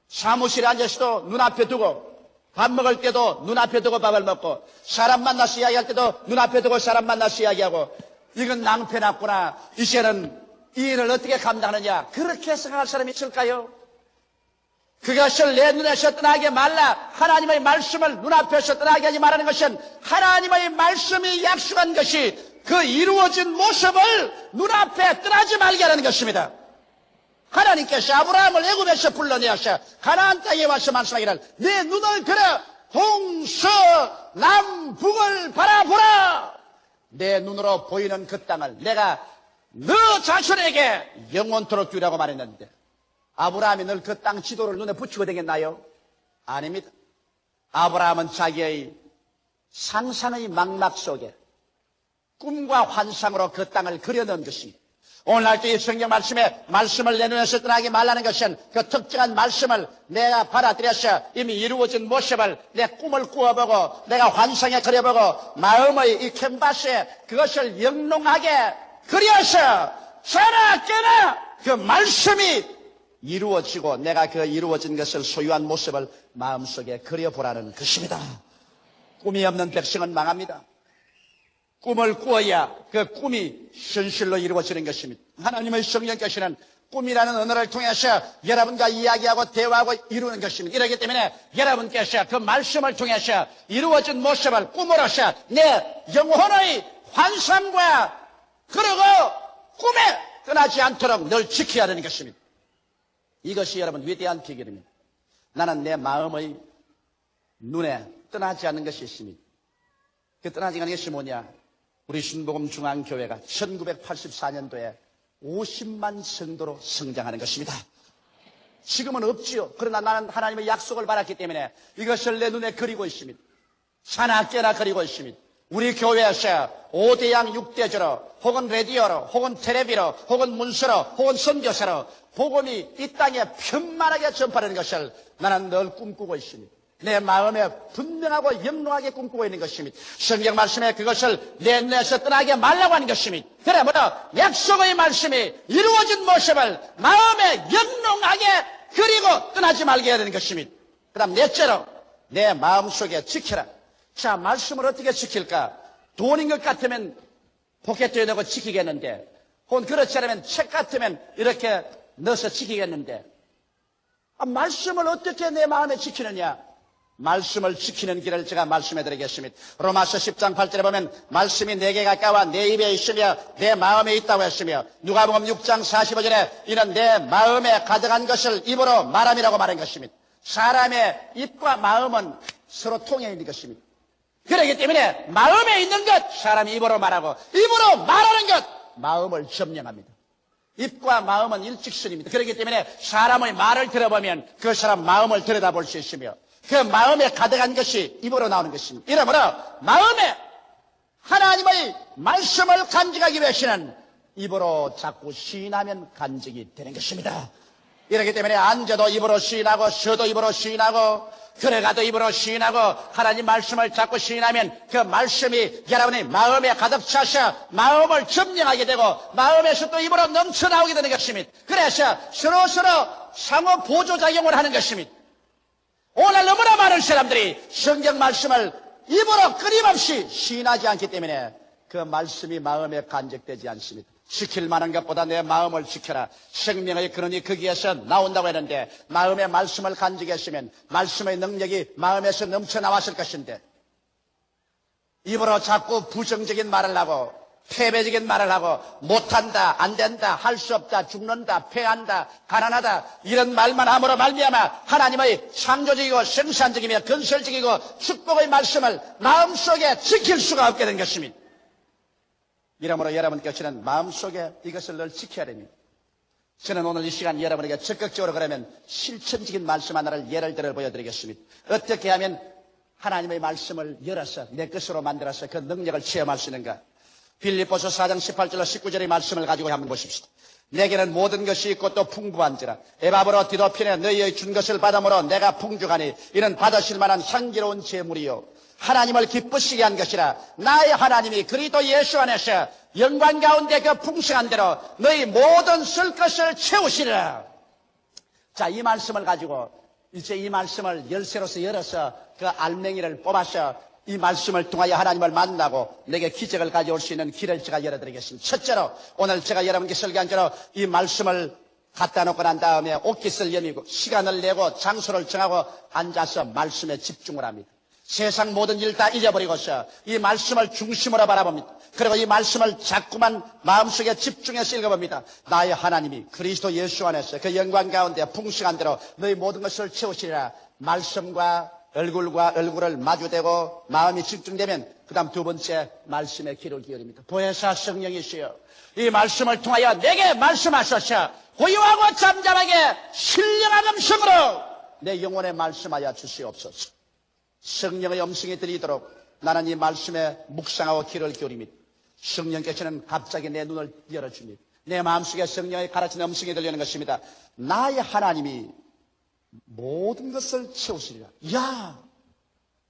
사무실에 앉아서도 눈앞에 두고 밥 먹을 때도 눈앞에 두고 밥을 먹고 사람 만나서 이야기할 때도 눈앞에 두고 사람 만나서 이야기하고 이건 낭패났구나. 이제는 이 일을 어떻게 감당하느냐. 그렇게 생각할 사람이 있을까요? 그것을 내 눈에서 떠나게 말라. 하나님의 말씀을 눈앞에서 떠나게 하지 말라는 것은 하나님의 말씀이 약속한 것이 그 이루어진 모습을 눈앞에 떠나지 말게 하는 것입니다. 하나님께서 아브라함을 애굽에서 불러내어서 가나안 땅에 와서 말씀하기를 내 눈을 들어 동서남북을 바라보라. 내 눈으로 보이는 그 땅을 내가 너 자신에게 영원토록 주라고 말했는데 아브라함이 늘 그 땅 지도를 눈에 붙이고 되겠나요? 아닙니다. 아브라함은 자기의 상상의 망막 속에 꿈과 환상으로 그 땅을 그려놓은 것입니다. 오늘날도 이 성경 말씀을 내 눈에서 떠나게 말라는 것은 그 특정한 말씀을 내가 받아들여서 이미 이루어진 모습을 내 꿈을 꾸어보고 내가 환상에 그려보고 마음의 이 캔버스에 그것을 영롱하게 그려서 자나 깨나 그 말씀이 이루어지고 내가 그 이루어진 것을 소유한 모습을 마음속에 그려보라는 것입니다. 꿈이 없는 백성은 망합니다. 꿈을 꾸어야 그 꿈이 현실로 이루어지는 것입니다. 하나님의 성령께서는 꿈이라는 언어를 통해서 여러분과 이야기하고 대화하고 이루는 것입니다. 이렇기 때문에 여러분께서 그 말씀을 통해서 이루어진 모습을 꿈으로서 내 영혼의 환상과 그리고 꿈에 떠나지 않도록 늘 지켜야 하는 것입니다. 이것이 여러분 위대한 비결입니다. 나는 내 마음의 눈에 떠나지 않는 것이 있습니다. 그 떠나지 않는 것이 뭐냐? 우리 순복음 중앙교회가 1984년도에 50만 성도로 성장하는 것입니다. 지금은 없지요. 그러나 나는 하나님의 약속을 받았기 때문에 이것을 내 눈에 그리고 있습니다. 사나 깨나 그리고 있습니다. 우리 교회에서 5대양 6대주로 혹은 라디오로 혹은 텔레비로 혹은 문서로 혹은 선교사로 복음이 이 땅에 편만하게 전파되는 것을 나는 늘 꿈꾸고 있습니다. 내 마음에 분명하고 영롱하게 꿈꾸고 있는 것입니다. 성경 말씀에 그것을 내 눈에서 떠나게 말라고 하는 것입니다. 그러므로 약속의 말씀이 이루어진 모습을 마음에 영롱하게 그리고 떠나지 말게 해야 되는 것입니다. 그 다음 넷째로 내 마음속에 지켜라. 자, 말씀을 어떻게 지킬까? 돈인 것 같으면 포켓에 넣고 지키겠는데 혹은 그렇지 않으면 책 같으면 이렇게 넣어서 지키겠는데 말씀을 어떻게 내 마음에 지키느냐? 말씀을 지키는 길을 제가 말씀해 드리겠습니다. 로마서 10장 8절에 보면 말씀이 내게 가까워 내 입에 있으며 내 마음에 있다고 했으며 누가복음 6장 45절에 이는 내 마음에 가득한 것을 입으로 말함이라고 말한 것입니다. 사람의 입과 마음은 서로 통해 있는 것입니다. 그렇기 때문에 마음에 있는 것 사람이 입으로 말하고 입으로 말하는 것 마음을 점령합니다. 입과 마음은 일직선입니다. 그렇기 때문에 사람의 말을 들어보면 그 사람 마음을 들여다볼 수 있으며 그 마음에 가득한 것이 입으로 나오는 것입니다. 이러므로 마음에 하나님의 말씀을 간직하기 위해서는 입으로 자꾸 시인하면 간직이 되는 것입니다. 이렇기 때문에 앉아도 입으로 시인하고 서도 입으로 시인하고 걸어가도 입으로 시인하고 하나님 말씀을 자꾸 시인하면 그 말씀이 여러분의 마음에 가득 차서 마음을 점령하게 되고 마음에서 또 입으로 넘쳐나오게 되는 것입니다. 그래서 서로서로 상호 보조작용을 하는 것입니다. 오늘 너무나 많은 사람들이 성경 말씀을 입으로 끊임없이 시인하지 않기 때문에 그 말씀이 마음에 간직되지 않습니다. 지킬 만한 것보다 내 마음을 지켜라. 생명의 근원이 거기에서 나온다고 했는데 마음의 말씀을 간직했으면 말씀의 능력이 마음에서 넘쳐나왔을 것인데 입으로 자꾸 부정적인 말을 하고 패배적인 말을 하고 못한다, 안된다, 할 수 없다, 죽는다, 패한다, 가난하다 이런 말만 함으로 말미암아 하나님의 창조적이고 생산적이며 건설적이고 축복의 말씀을 마음속에 지킬 수가 없게 된 것입니다. 이러므로 여러분께서는 마음속에 이것을 늘 지켜야 됩니다. 저는 오늘 이 시간 여러분에게 적극적으로 그러면 실천적인 말씀 하나를 예를 들어 보여드리겠습니다. 어떻게 하면 하나님의 말씀을 열어서 내 것으로 만들어서 그 능력을 체험할 수 있는가? 빌립보서 4장 18절로 19절의 말씀을 가지고 한번 보십시오. 내게는 모든 것이 있고 또 풍부한지라 에바브로 디도핀에 너희의 준 것을 받음으로 내가 풍족하니 이는 받으실 만한 향기로운 제물이요 하나님을 기쁘시게 한 것이라 나의 하나님이 그리스도 예수 안에서 영광 가운데 그 풍성한 대로 너희 모든 쓸 것을 채우시리라. 자, 이 말씀을 가지고 이제 이 말씀을 열쇠로서 열어서 그 알맹이를 뽑아서 이 말씀을 통하여 하나님을 만나고 내게 기적을 가져올 수 있는 길을 제가 열어드리겠습니다. 첫째로 오늘 제가 여러분께 설교한 대로 이 말씀을 갖다 놓고 난 다음에 옷깃을 여미고 시간을 내고 장소를 정하고 앉아서 말씀에 집중을 합니다. 세상 모든 일 다 잊어버리고서 이 말씀을 중심으로 바라봅니다. 그리고 이 말씀을 자꾸만 마음속에 집중해서 읽어봅니다. 나의 하나님이 그리스도 예수 안에서 그 영광 가운데 풍성한 대로 너희 모든 것을 채우시리라. 말씀과 얼굴과 얼굴을 마주대고 마음이 집중되면 그 다음 두 번째 말씀에 귀를 기울입니다. 보혜사 성령이시여 이 말씀을 통하여 내게 말씀하소서 고요하고 잠잠하게 신령한 음성으로 내 영혼에 말씀하여 주시옵소서. 성령의 음성이 들리도록 나는 이 말씀에 묵상하고 귀를 기울입니다. 성령께서는 갑자기 내 눈을 열어줍니다. 내 마음속에 성령의 가르치는 음성이 들리는 것입니다. 나의 하나님이 모든 것을 채우시리라. 야,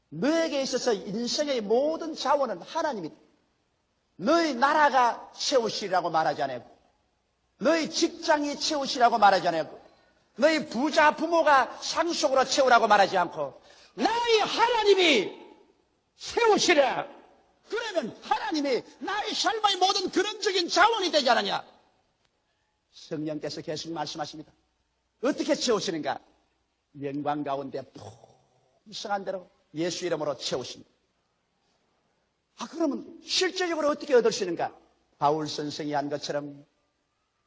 너에게 있어서 인생의 모든 자원은 하나님이다. 너희 나라가 채우시리라고 말하지 않았고 너희 직장이 채우시라고 말하지 않았고 너희 부자 부모가 상속으로 채우라고 말하지 않고 나의 하나님이 채우시라. 그러면 하나님이 나의 삶의 모든 근원적인 자원이 되지 않느냐. 성령께서 계속 말씀하십니다. 어떻게 채우시는가? 영광 가운데 풍성한 대로 예수 이름으로 채우십니다. 그러면 실제적으로 어떻게 얻을 수 있는가? 바울 선생이 한 것처럼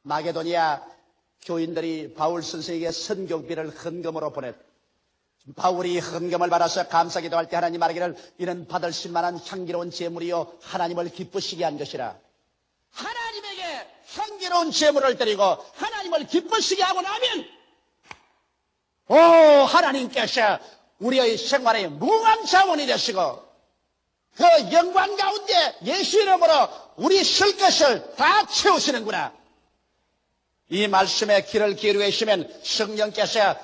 마게도니아 교인들이 바울 선생에게 선교비를 헌금으로 보냈다. 바울이 헌금을 받아서 감사기도할 때 하나님 말하기를 이는 받으실 만한 향기로운 제물이요 하나님을 기쁘시게 한 것이라. 하나님에게 향기로운 제물을 드리고 하나님을 기쁘시게 하고 나면 하나님께서 우리의 생활의 무한 자원이 되시고 그 영광 가운데 예수 이름으로 우리 쓸 것을 다 채우시는구나. 이 말씀에 귀를 기울이고 계시면 성령께서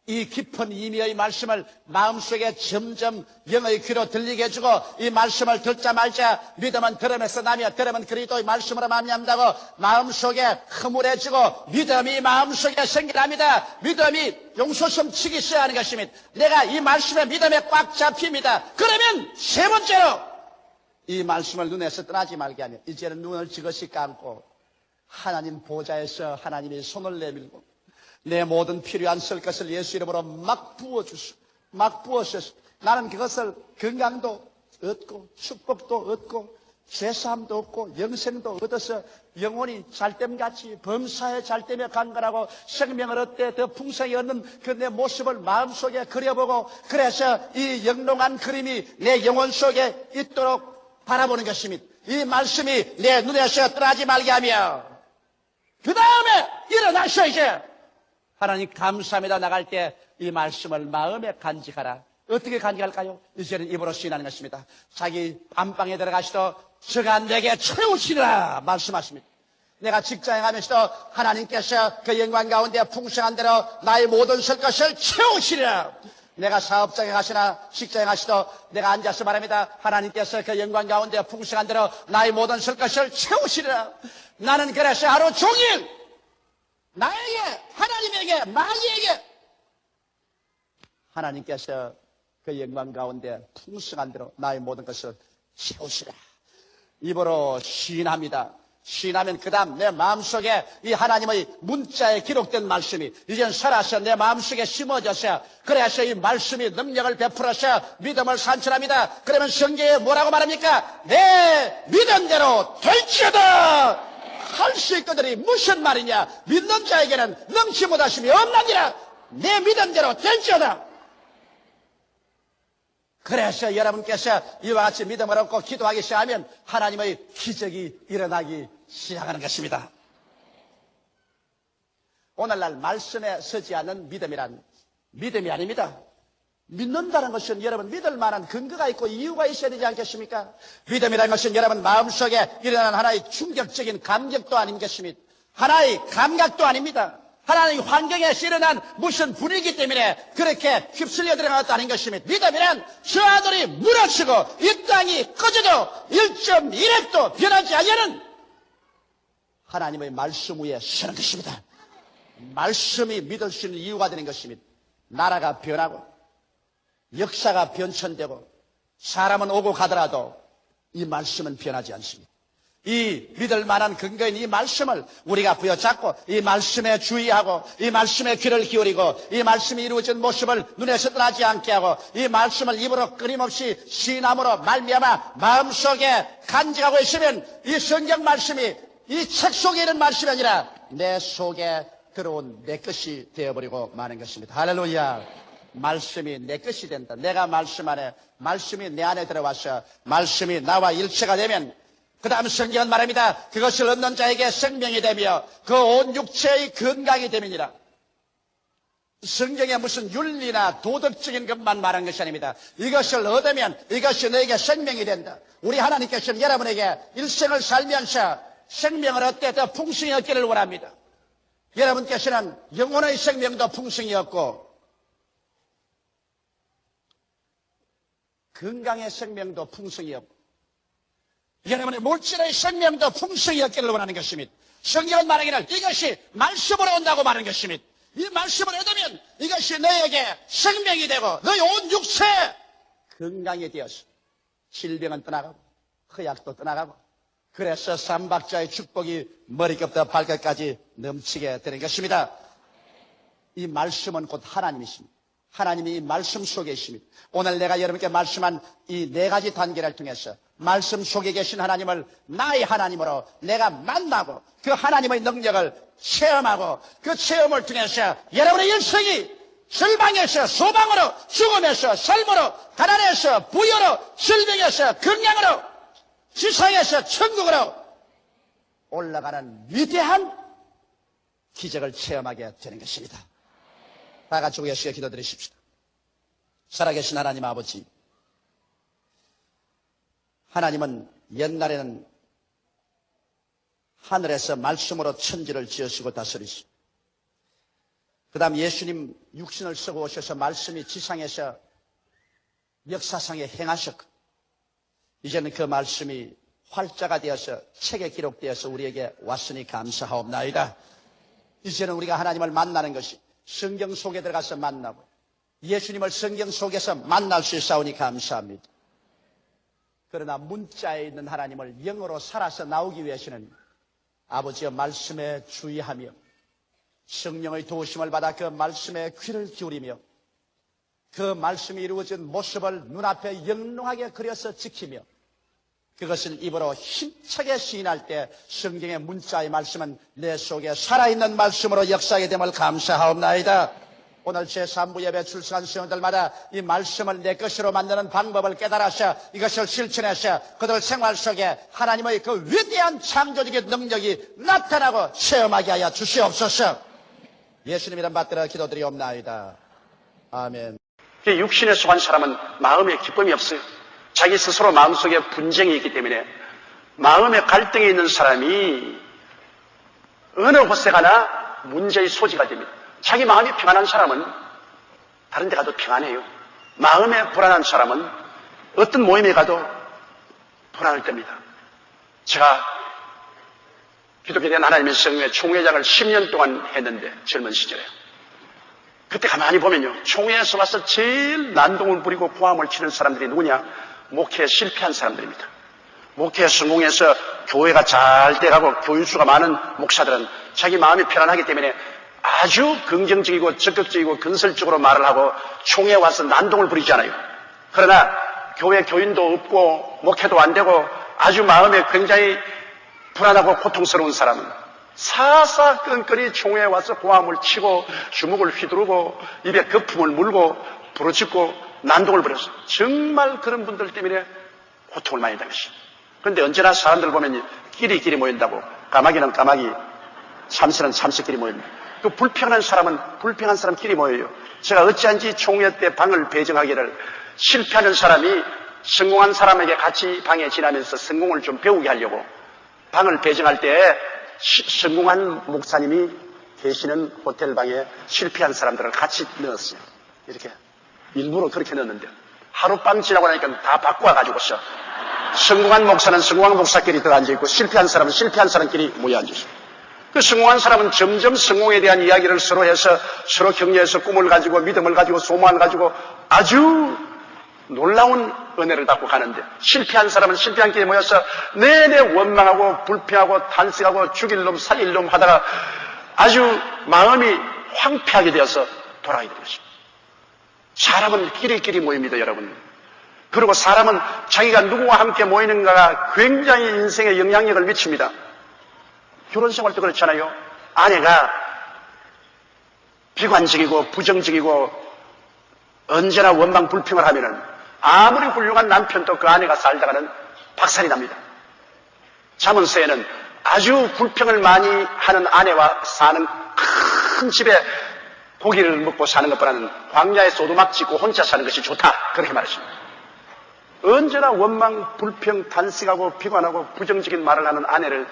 이 깊은 의미의 말씀을 마음속에 점점 영의 귀로 들리게 해주고 이 말씀을 듣자 말자 믿음은 들음에서 나며 들음은 그리스도의 말씀으로 말미암다고 마음속에 흐물해지고 믿음이 마음속에 생겨납니다. 믿음이 용솟음 치기 시작하는 것입니다. 내가 이 말씀에 믿음에 꽉 잡힙니다. 그러면 세 번째로 이 말씀을 눈에서 떠나지 말게 하며 이제는 눈을 지그시 감고 하나님 보좌에서 하나님이 손을 내밀고 내 모든 필요한 쓸 것을 예수 이름으로 막 부어주시오. 막 부어주시오. 나는 그것을 건강도 얻고 축복도 얻고 죄사함도 얻고 영생도 얻어서 영혼이 잘됨같이 범사에 잘됨에 강건하고 생명을 얻되 더 풍성히 얻는 그 내 모습을 마음속에 그려보고 그래서 이 영롱한 그림이 내 영혼 속에 있도록 바라보는 것입니다. 이 말씀이 내 눈에서 떠나지 말게 하며 그 다음에 일어나셔. 이제 하나님 감사합니다 나갈 때 이 말씀을 마음에 간직하라. 어떻게 간직할까요? 이제는 입으로 시인하는 것입니다. 자기 안방에 들어가시도 저가 내게 채우시리라 말씀하십니다. 내가 직장에 가면서도 하나님께서 그 영광 가운데 풍성한 대로 나의 모든 설 것을 채우시리라. 내가 사업장에 가시나 직장에 가시도 내가 앉아서 말합니다. 하나님께서 그 영광 가운데 풍성한 대로 나의 모든 설 것을 채우시리라. 나는 그래서 하루 종일 나에게, 하나님에게, 마귀에게 하나님께서 그 영광 가운데 풍성한 대로 나의 모든 것을 채우시라. 입으로 시인합니다. 시인하면 그 다음 내 마음속에 이 하나님의 문자에 기록된 말씀이 이젠 살아서 내 마음속에 심어져서 그래서 이 말씀이 능력을 베풀어서 믿음을 산출합니다. 그러면 성경에 뭐라고 말합니까? 내 믿음대로 될지어다 할 수 있거든이 무슨 말이냐? 믿는 자에게는 능치 못하심이 없나니라. 내 믿음대로 될지어다. 그래서 여러분께서 이와 같이 믿음을 얻고 기도하기 시작하면 하나님의 기적이 일어나기 시작하는 것입니다. 오늘날 말씀에 서지 않는 믿음이란 믿음이 아닙니다. 믿는다는 것은 여러분 믿을 만한 근거가 있고 이유가 있어야 되지 않겠습니까? 믿음이라는 것은 여러분 마음속에 일어나는 하나의 충격적인 감격도 아닌 것입니다. 하나의 감각도 아닙니다. 하나님 환경에서 일어난 무슨 분위기 때문에 그렇게 휩쓸려 들어간 것도 아닌 것입니다. 믿음이란 저 하늘이 무너지고 이 땅이 꺼져도 1.1핵도 변하지 않는 하나님의 말씀 위에 서는 것입니다. 말씀이 믿을 수 있는 이유가 되는 것입니다. 나라가 변하고 역사가 변천되고 사람은 오고 가더라도 이 말씀은 변하지 않습니다. 이 믿을 만한 근거인 이 말씀을 우리가 부여잡고 이 말씀에 주의하고 이 말씀에 귀를 기울이고 이 말씀이 이루어진 모습을 눈에서 떠나지 않게 하고 이 말씀을 입으로 끊임없이 시인함으로 말미암아 마음속에 간직하고 있으면 이 성경 말씀이 이 책 속에 있는 말씀이 아니라 내 속에 들어온 내 것이 되어버리고 마는 것입니다. 할렐루야. 말씀이 내 것이 된다. 내가 말씀 안에, 말씀이 내 안에 들어와서 말씀이 나와 일체가 되면 그 다음 성경은 말합니다. 그것을 얻는 자에게 생명이 되며 그 온 육체의 건강이 됨이니라. 성경에 무슨 윤리나 도덕적인 것만 말한 것이 아닙니다. 이것을 얻으면 이것이 너에게 생명이 된다. 우리 하나님께서는 여러분에게 일생을 살면서 생명을 얻되 더 풍성히 얻기를 원합니다. 여러분께서는 영혼의 생명도 풍성히 얻고 건강의 생명도 풍성히 얻고 여러분의 물질의 생명도 풍성히 얻기를 원하는 것입니다. 성경은 말하기를 이것이 말씀으로 온다고 말하는 것입니다. 이 말씀을 얻으면 이것이 너에게 생명이 되고 너의 온 육체 건강이 되어서 질병은 떠나가고 허약도 떠나가고 그래서 삼박자의 축복이 머리끝부터 발끝까지 넘치게 되는 것입니다. 이 말씀은 곧 하나님이십니다. 하나님이 이 말씀 속에 있습니다. 오늘 내가 여러분께 말씀한 이 네 가지 단계를 통해서 말씀 속에 계신 하나님을 나의 하나님으로 내가 만나고 그 하나님의 능력을 체험하고 그 체험을 통해서 여러분의 일생이 절망에서 소망으로 죽음에서 삶으로 가난에서 부여로 질병에서 건강으로 지상에서 천국으로 올라가는 위대한 기적을 체험하게 되는 것입니다. 다 같이 우리가 기도드리십시다. 살아계신 하나님 아버지, 하나님은 옛날에는 하늘에서 말씀으로 천지를 지으시고 다스리시고 그 다음 예수님 육신을 쓰고 오셔서 말씀이 지상에서 역사상에 행하셨고 이제는 그 말씀이 활자가 되어서 책에 기록되어서 우리에게 왔으니 감사하옵나이다. 이제는 우리가 하나님을 만나는 것이 성경 속에 들어가서 만나고 예수님을 성경 속에서 만날 수 있사오니 감사합니다. 그러나 문자에 있는 하나님을 영으로 살아서 나오기 위해서는 아버지의 말씀에 주의하며 성령의 도우심을 받아 그 말씀에 귀를 기울이며 그 말씀이 이루어진 모습을 눈앞에 영롱하게 그려서 지키며 그것을 입으로 힘차게 시인할 때 성경의 문자의 말씀은 내 속에 살아있는 말씀으로 역사하게 됨을 감사하옵나이다. 오늘 제3부 예배 출석한 성도들마다 이 말씀을 내 것으로 만드는 방법을 깨달아서 이것을 실천해서 그들 생활 속에 하나님의 그 위대한 창조적인 능력이 나타나고 체험하게 하여 주시옵소서. 예수님 이름 받들어 기도드리옵나이다. 아멘. 육신에 속한 사람은 마음에 기쁨이 없어요. 자기 스스로 마음속에 분쟁이 있기 때문에 마음에 갈등이 있는 사람이 어느 곳에 가나 문제의 소지가 됩니다. 자기 마음이 평안한 사람은 다른 데 가도 평안해요. 마음에 불안한 사람은 어떤 모임에 가도 불안할 때입니다. 제가 기독교에 대한 하나님의 성경회 총회장을 10년 동안 했는데 젊은 시절에 그때 가만히 보면요. 총회에서 와서 제일 난동을 부리고 고함을 치는 사람들이 누구냐? 목회에 실패한 사람들입니다. 목회 성공해서 교회가 잘 돼가고 교인수가 많은 목사들은 자기 마음이 편안하기 때문에 아주 긍정적이고 적극적이고 건설적으로 말을 하고 총회에 와서 난동을 부리잖아요. 그러나 교회 교인도 없고 목회도 안 되고 아주 마음에 굉장히 불안하고 고통스러운 사람은 사사건건이 총회에 와서 고함을 치고 주먹을 휘두르고 입에 거품을 물고 부르짖고 난동을 부렸어요. 정말 그런 분들 때문에 고통을 많이 당했어요. 그런데 언제나 사람들 보면 끼리끼리 모인다고 까마귀는 까마귀, 참새는 참새끼리 모입니다. 그 불평한 사람은 불평한 사람끼리 모여요. 제가 어찌한지 총회 때 방을 배정하기를 실패하는 사람이 성공한 사람에게 같이 방에 지나면서 성공을 좀 배우게 하려고 방을 배정할 때 성공한 목사님이 계시는 호텔 방에 실패한 사람들을 같이 넣었어요. 이렇게 일부러 그렇게 넣었는데 하룻밤 지나고 나니까 다 바꿔가지고서 성공한 목사는 성공한 목사끼리 더 앉아있고 실패한 사람은 실패한 사람끼리 모여 앉아있어요. 그 성공한 사람은 점점 성공에 대한 이야기를 서로 해서 서로 격려해서 꿈을 가지고 믿음을 가지고 소망을 가지고 아주 놀라운 은혜를 받고 가는데 실패한 사람은 실패한 길에 모여서 내내 원망하고 불평하고 탄식하고 죽일 놈 살릴 놈 하다가 아주 마음이 황폐하게 되어서 돌아가게 되는 것입니다. 사람은 끼리끼리 모입니다, 여러분. 그리고 사람은 자기가 누구와 함께 모이는가가 굉장히 인생에 영향력을 미칩니다. 결혼 생활도 그렇잖아요. 아내가 비관적이고 부정적이고 언제나 원망 불평을 하면은 아무리 훌륭한 남편도 그 아내가 살다가는 박살이 납니다. 잠언서에는 아주 불평을 많이 하는 아내와 사는 큰 집에 고기를 먹고 사는 것보다는 광야에 오두막 짓고 혼자 사는 것이 좋다. 그렇게 말하십니다. 언제나 원망, 불평, 탄식하고 비관하고 부정적인 말을 하는 아내를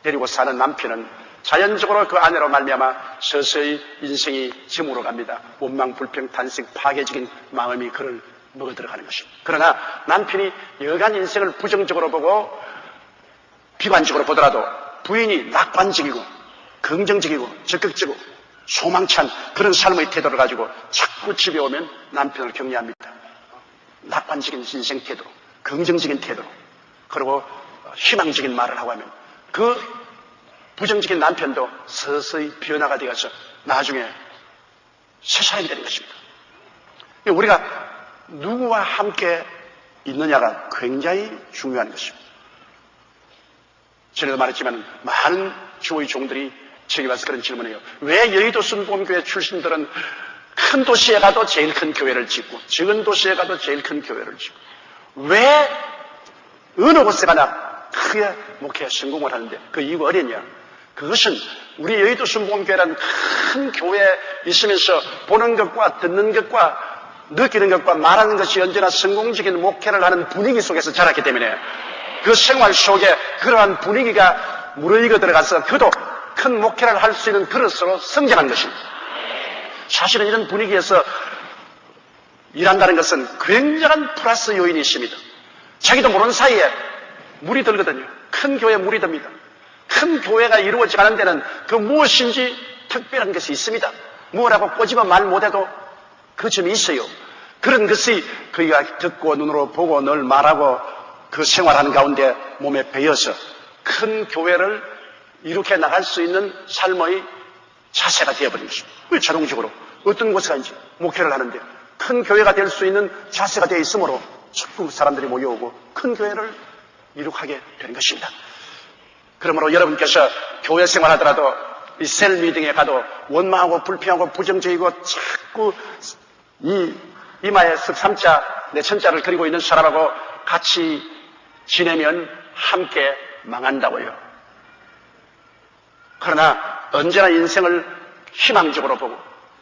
데리고 사는 남편은 자연적으로 그 아내로 말미암아 서서히 인생이 저물어 갑니다. 원망, 불평, 탄식, 파괴적인 마음이 그를 먹어들어가는 것입니다. 그러나 남편이 여간 인생을 부정적으로 보고 비관적으로 보더라도 부인이 낙관적이고 긍정적이고 적극적이고 소망찬 그런 삶의 태도를 가지고 자꾸 집에 오면 남편을 격려합니다. 낙관적인 인생 태도로, 긍정적인 태도로, 그리고 희망적인 말을 하고 하면 그 부정적인 남편도 서서히 변화가 되어서 나중에 새 사람이 되는 것입니다. 우리가 누구와 함께 있느냐가 굉장히 중요한 것입니다. 전에도 말했지만 많은 주의 종들이 저기 와서 그런 질문을 해요. 왜 여의도 순복음교회 출신들은 큰 도시에 가도 제일 큰 교회를 짓고 작은 도시에 가도 제일 큰 교회를 짓고 왜 어느 곳에 가나 크게 목회 성공을 하는데 그 이유가 어딨냐? 그것은 우리 여의도 순복음교회라는 큰 교회에 있으면서 보는 것과 듣는 것과 느끼는 것과 말하는 것이 언제나 성공적인 목회를 하는 분위기 속에서 자랐기 때문에 그 생활 속에 그러한 분위기가 무르익어 들어가서 그도 큰 목회를 할 수 있는 그릇으로 성장한 것입니다. 사실은 이런 분위기에서 일한다는 것은 굉장한 플러스 요인이 있습니다. 자기도 모르는 사이에 물이 들거든요. 큰 교회에 물이 듭니다. 큰 교회가 이루어지지 않은 데는 그 무엇인지 특별한 것이 있습니다. 뭐라고 꼬집어 말 못해도 그 점이 있어요. 그런 것이 그가 듣고 눈으로 보고 늘 말하고 그 생활하는 가운데 몸에 배어서 큰 교회를 이렇게 나갈 수 있는 삶의 자세가 되어버린 것입니다. 왜 자동적으로 어떤 곳에 가는지 목회를 하는데 큰 교회가 될 수 있는 자세가 되어 있으므로 자꾸 사람들이 모여오고 큰 교회를 이룩하게 되는 것입니다. 그러므로 여러분께서 교회 생활하더라도 이 셀 미팅에 가도 원망하고 불평하고 부정적이고 자꾸 이 이마에 쓱삼자 내천자를 그리고 있는 사람하고 같이 지내면 함께 망한다고요. 그러나 언제나 인생을 희망적으로 보고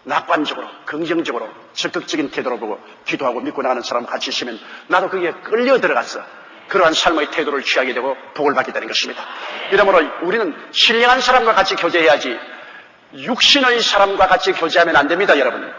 낙관적으로, 긍정적으로, 적극적인 태도로 보고 기도하고 믿고 나가는 사람 같이 있으면 나도 거기에 끌려 들어갔어. 그러한 삶의 태도를 취하게 되고 복을 받게 되는 것입니다. 이러므로 우리는 신령한 사람과 같이 교제해야지 육신의 사람과 같이 교제하면 안 됩니다, 여러분.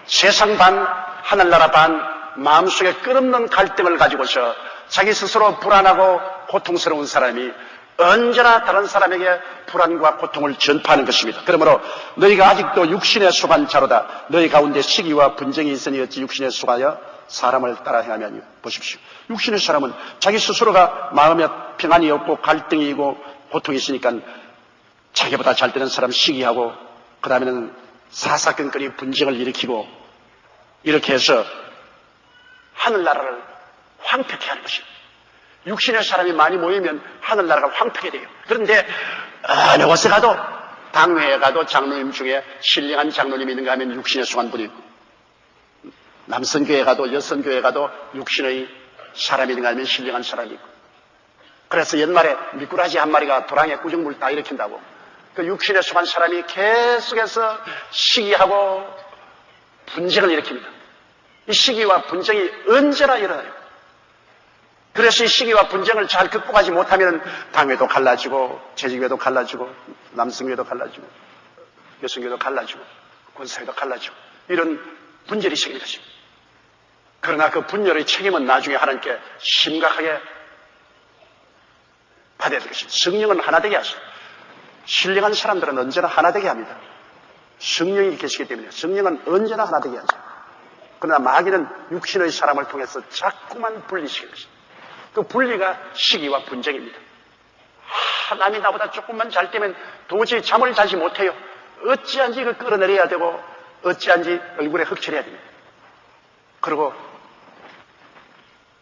세상 반, 하늘나라 반, 마음속에 끝없는 갈등을 가지고서 자기 스스로 불안하고 고통스러운 사람이 언제나 다른 사람에게 불안과 고통을 전파하는 것입니다. 그러므로 너희가 아직도 육신에 속한 자로다. 너희 가운데 시기와 분쟁이 있으니 어찌 육신에 속하여 사람을 따라 행하며 보십시오. 육신의 사람은 자기 스스로가 마음에 평안이 없고 갈등이 있고 고통이 있으니까 자기보다 잘 되는 사람 시기하고 그 다음에는 사사건건이 분쟁을 일으키고 이렇게 해서 하늘나라를 황폐케 하는 것입니다. 육신의 사람이 많이 모이면 하늘나라가 황폐게 돼요. 그런데 어느 곳에 가도 당회에 가도 장로님 중에 신령한 장로님이 있는가 하면 육신에 속한 분이 있고 남성교회 가도 여성교회 가도 육신의 사람이 있는가 하면 신령한 사람이 있고 그래서 옛말에 미꾸라지 한 마리가 도랑에 꾸중물 다 일으킨다고 그 육신에 속한 사람이 계속해서 시기하고 분쟁을 일으킵니다. 이 시기와 분쟁이 언제나 일어나요. 그래서 이 시기와 분쟁을 잘 극복하지 못하면 당회도 갈라지고 재직회도 갈라지고 남성회도 갈라지고 여성회도 갈라지고 군사회도 갈라지고 이런 분열이 생긴 것입니다. 그러나 그 분열의 책임은 나중에 하나님께 심각하게 받아야 될 것입니다. 성령은 하나 되게 하시고 신령한 사람들은 언제나 하나 되게 합니다. 성령이 계시기 때문에 성령은 언제나 하나 되게 하죠. 그러나 마귀는 육신의 사람을 통해서 자꾸만 분리시키는 것입니다. 그 분리가 시기와 분쟁입니다. 남이 나보다 조금만 잘 되면 도저히 잠을 자지 못해요. 어찌한지 그 끌어내려야 되고 어찌한지 얼굴에 흑칠해야 됩니다. 그리고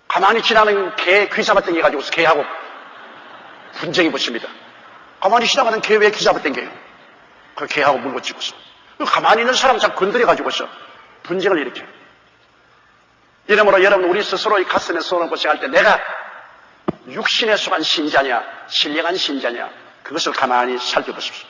가만히 지나는 개 귀 잡아당겨 가지고 개하고 분쟁이 붙습니다. 가만히 지나가는 개 왜 귀 잡아당겨요? 그 개하고 물고 찍고서 가만히 있는 사람 자꾸 건드려 가지고서 분쟁을 일으켜요. 이러므로 여러분 우리 스스로의 가슴에 손을 얹고 생각할 때 내가 육신에 속한 신자냐 신령한 신자냐 그것을 가만히 살펴보십시오.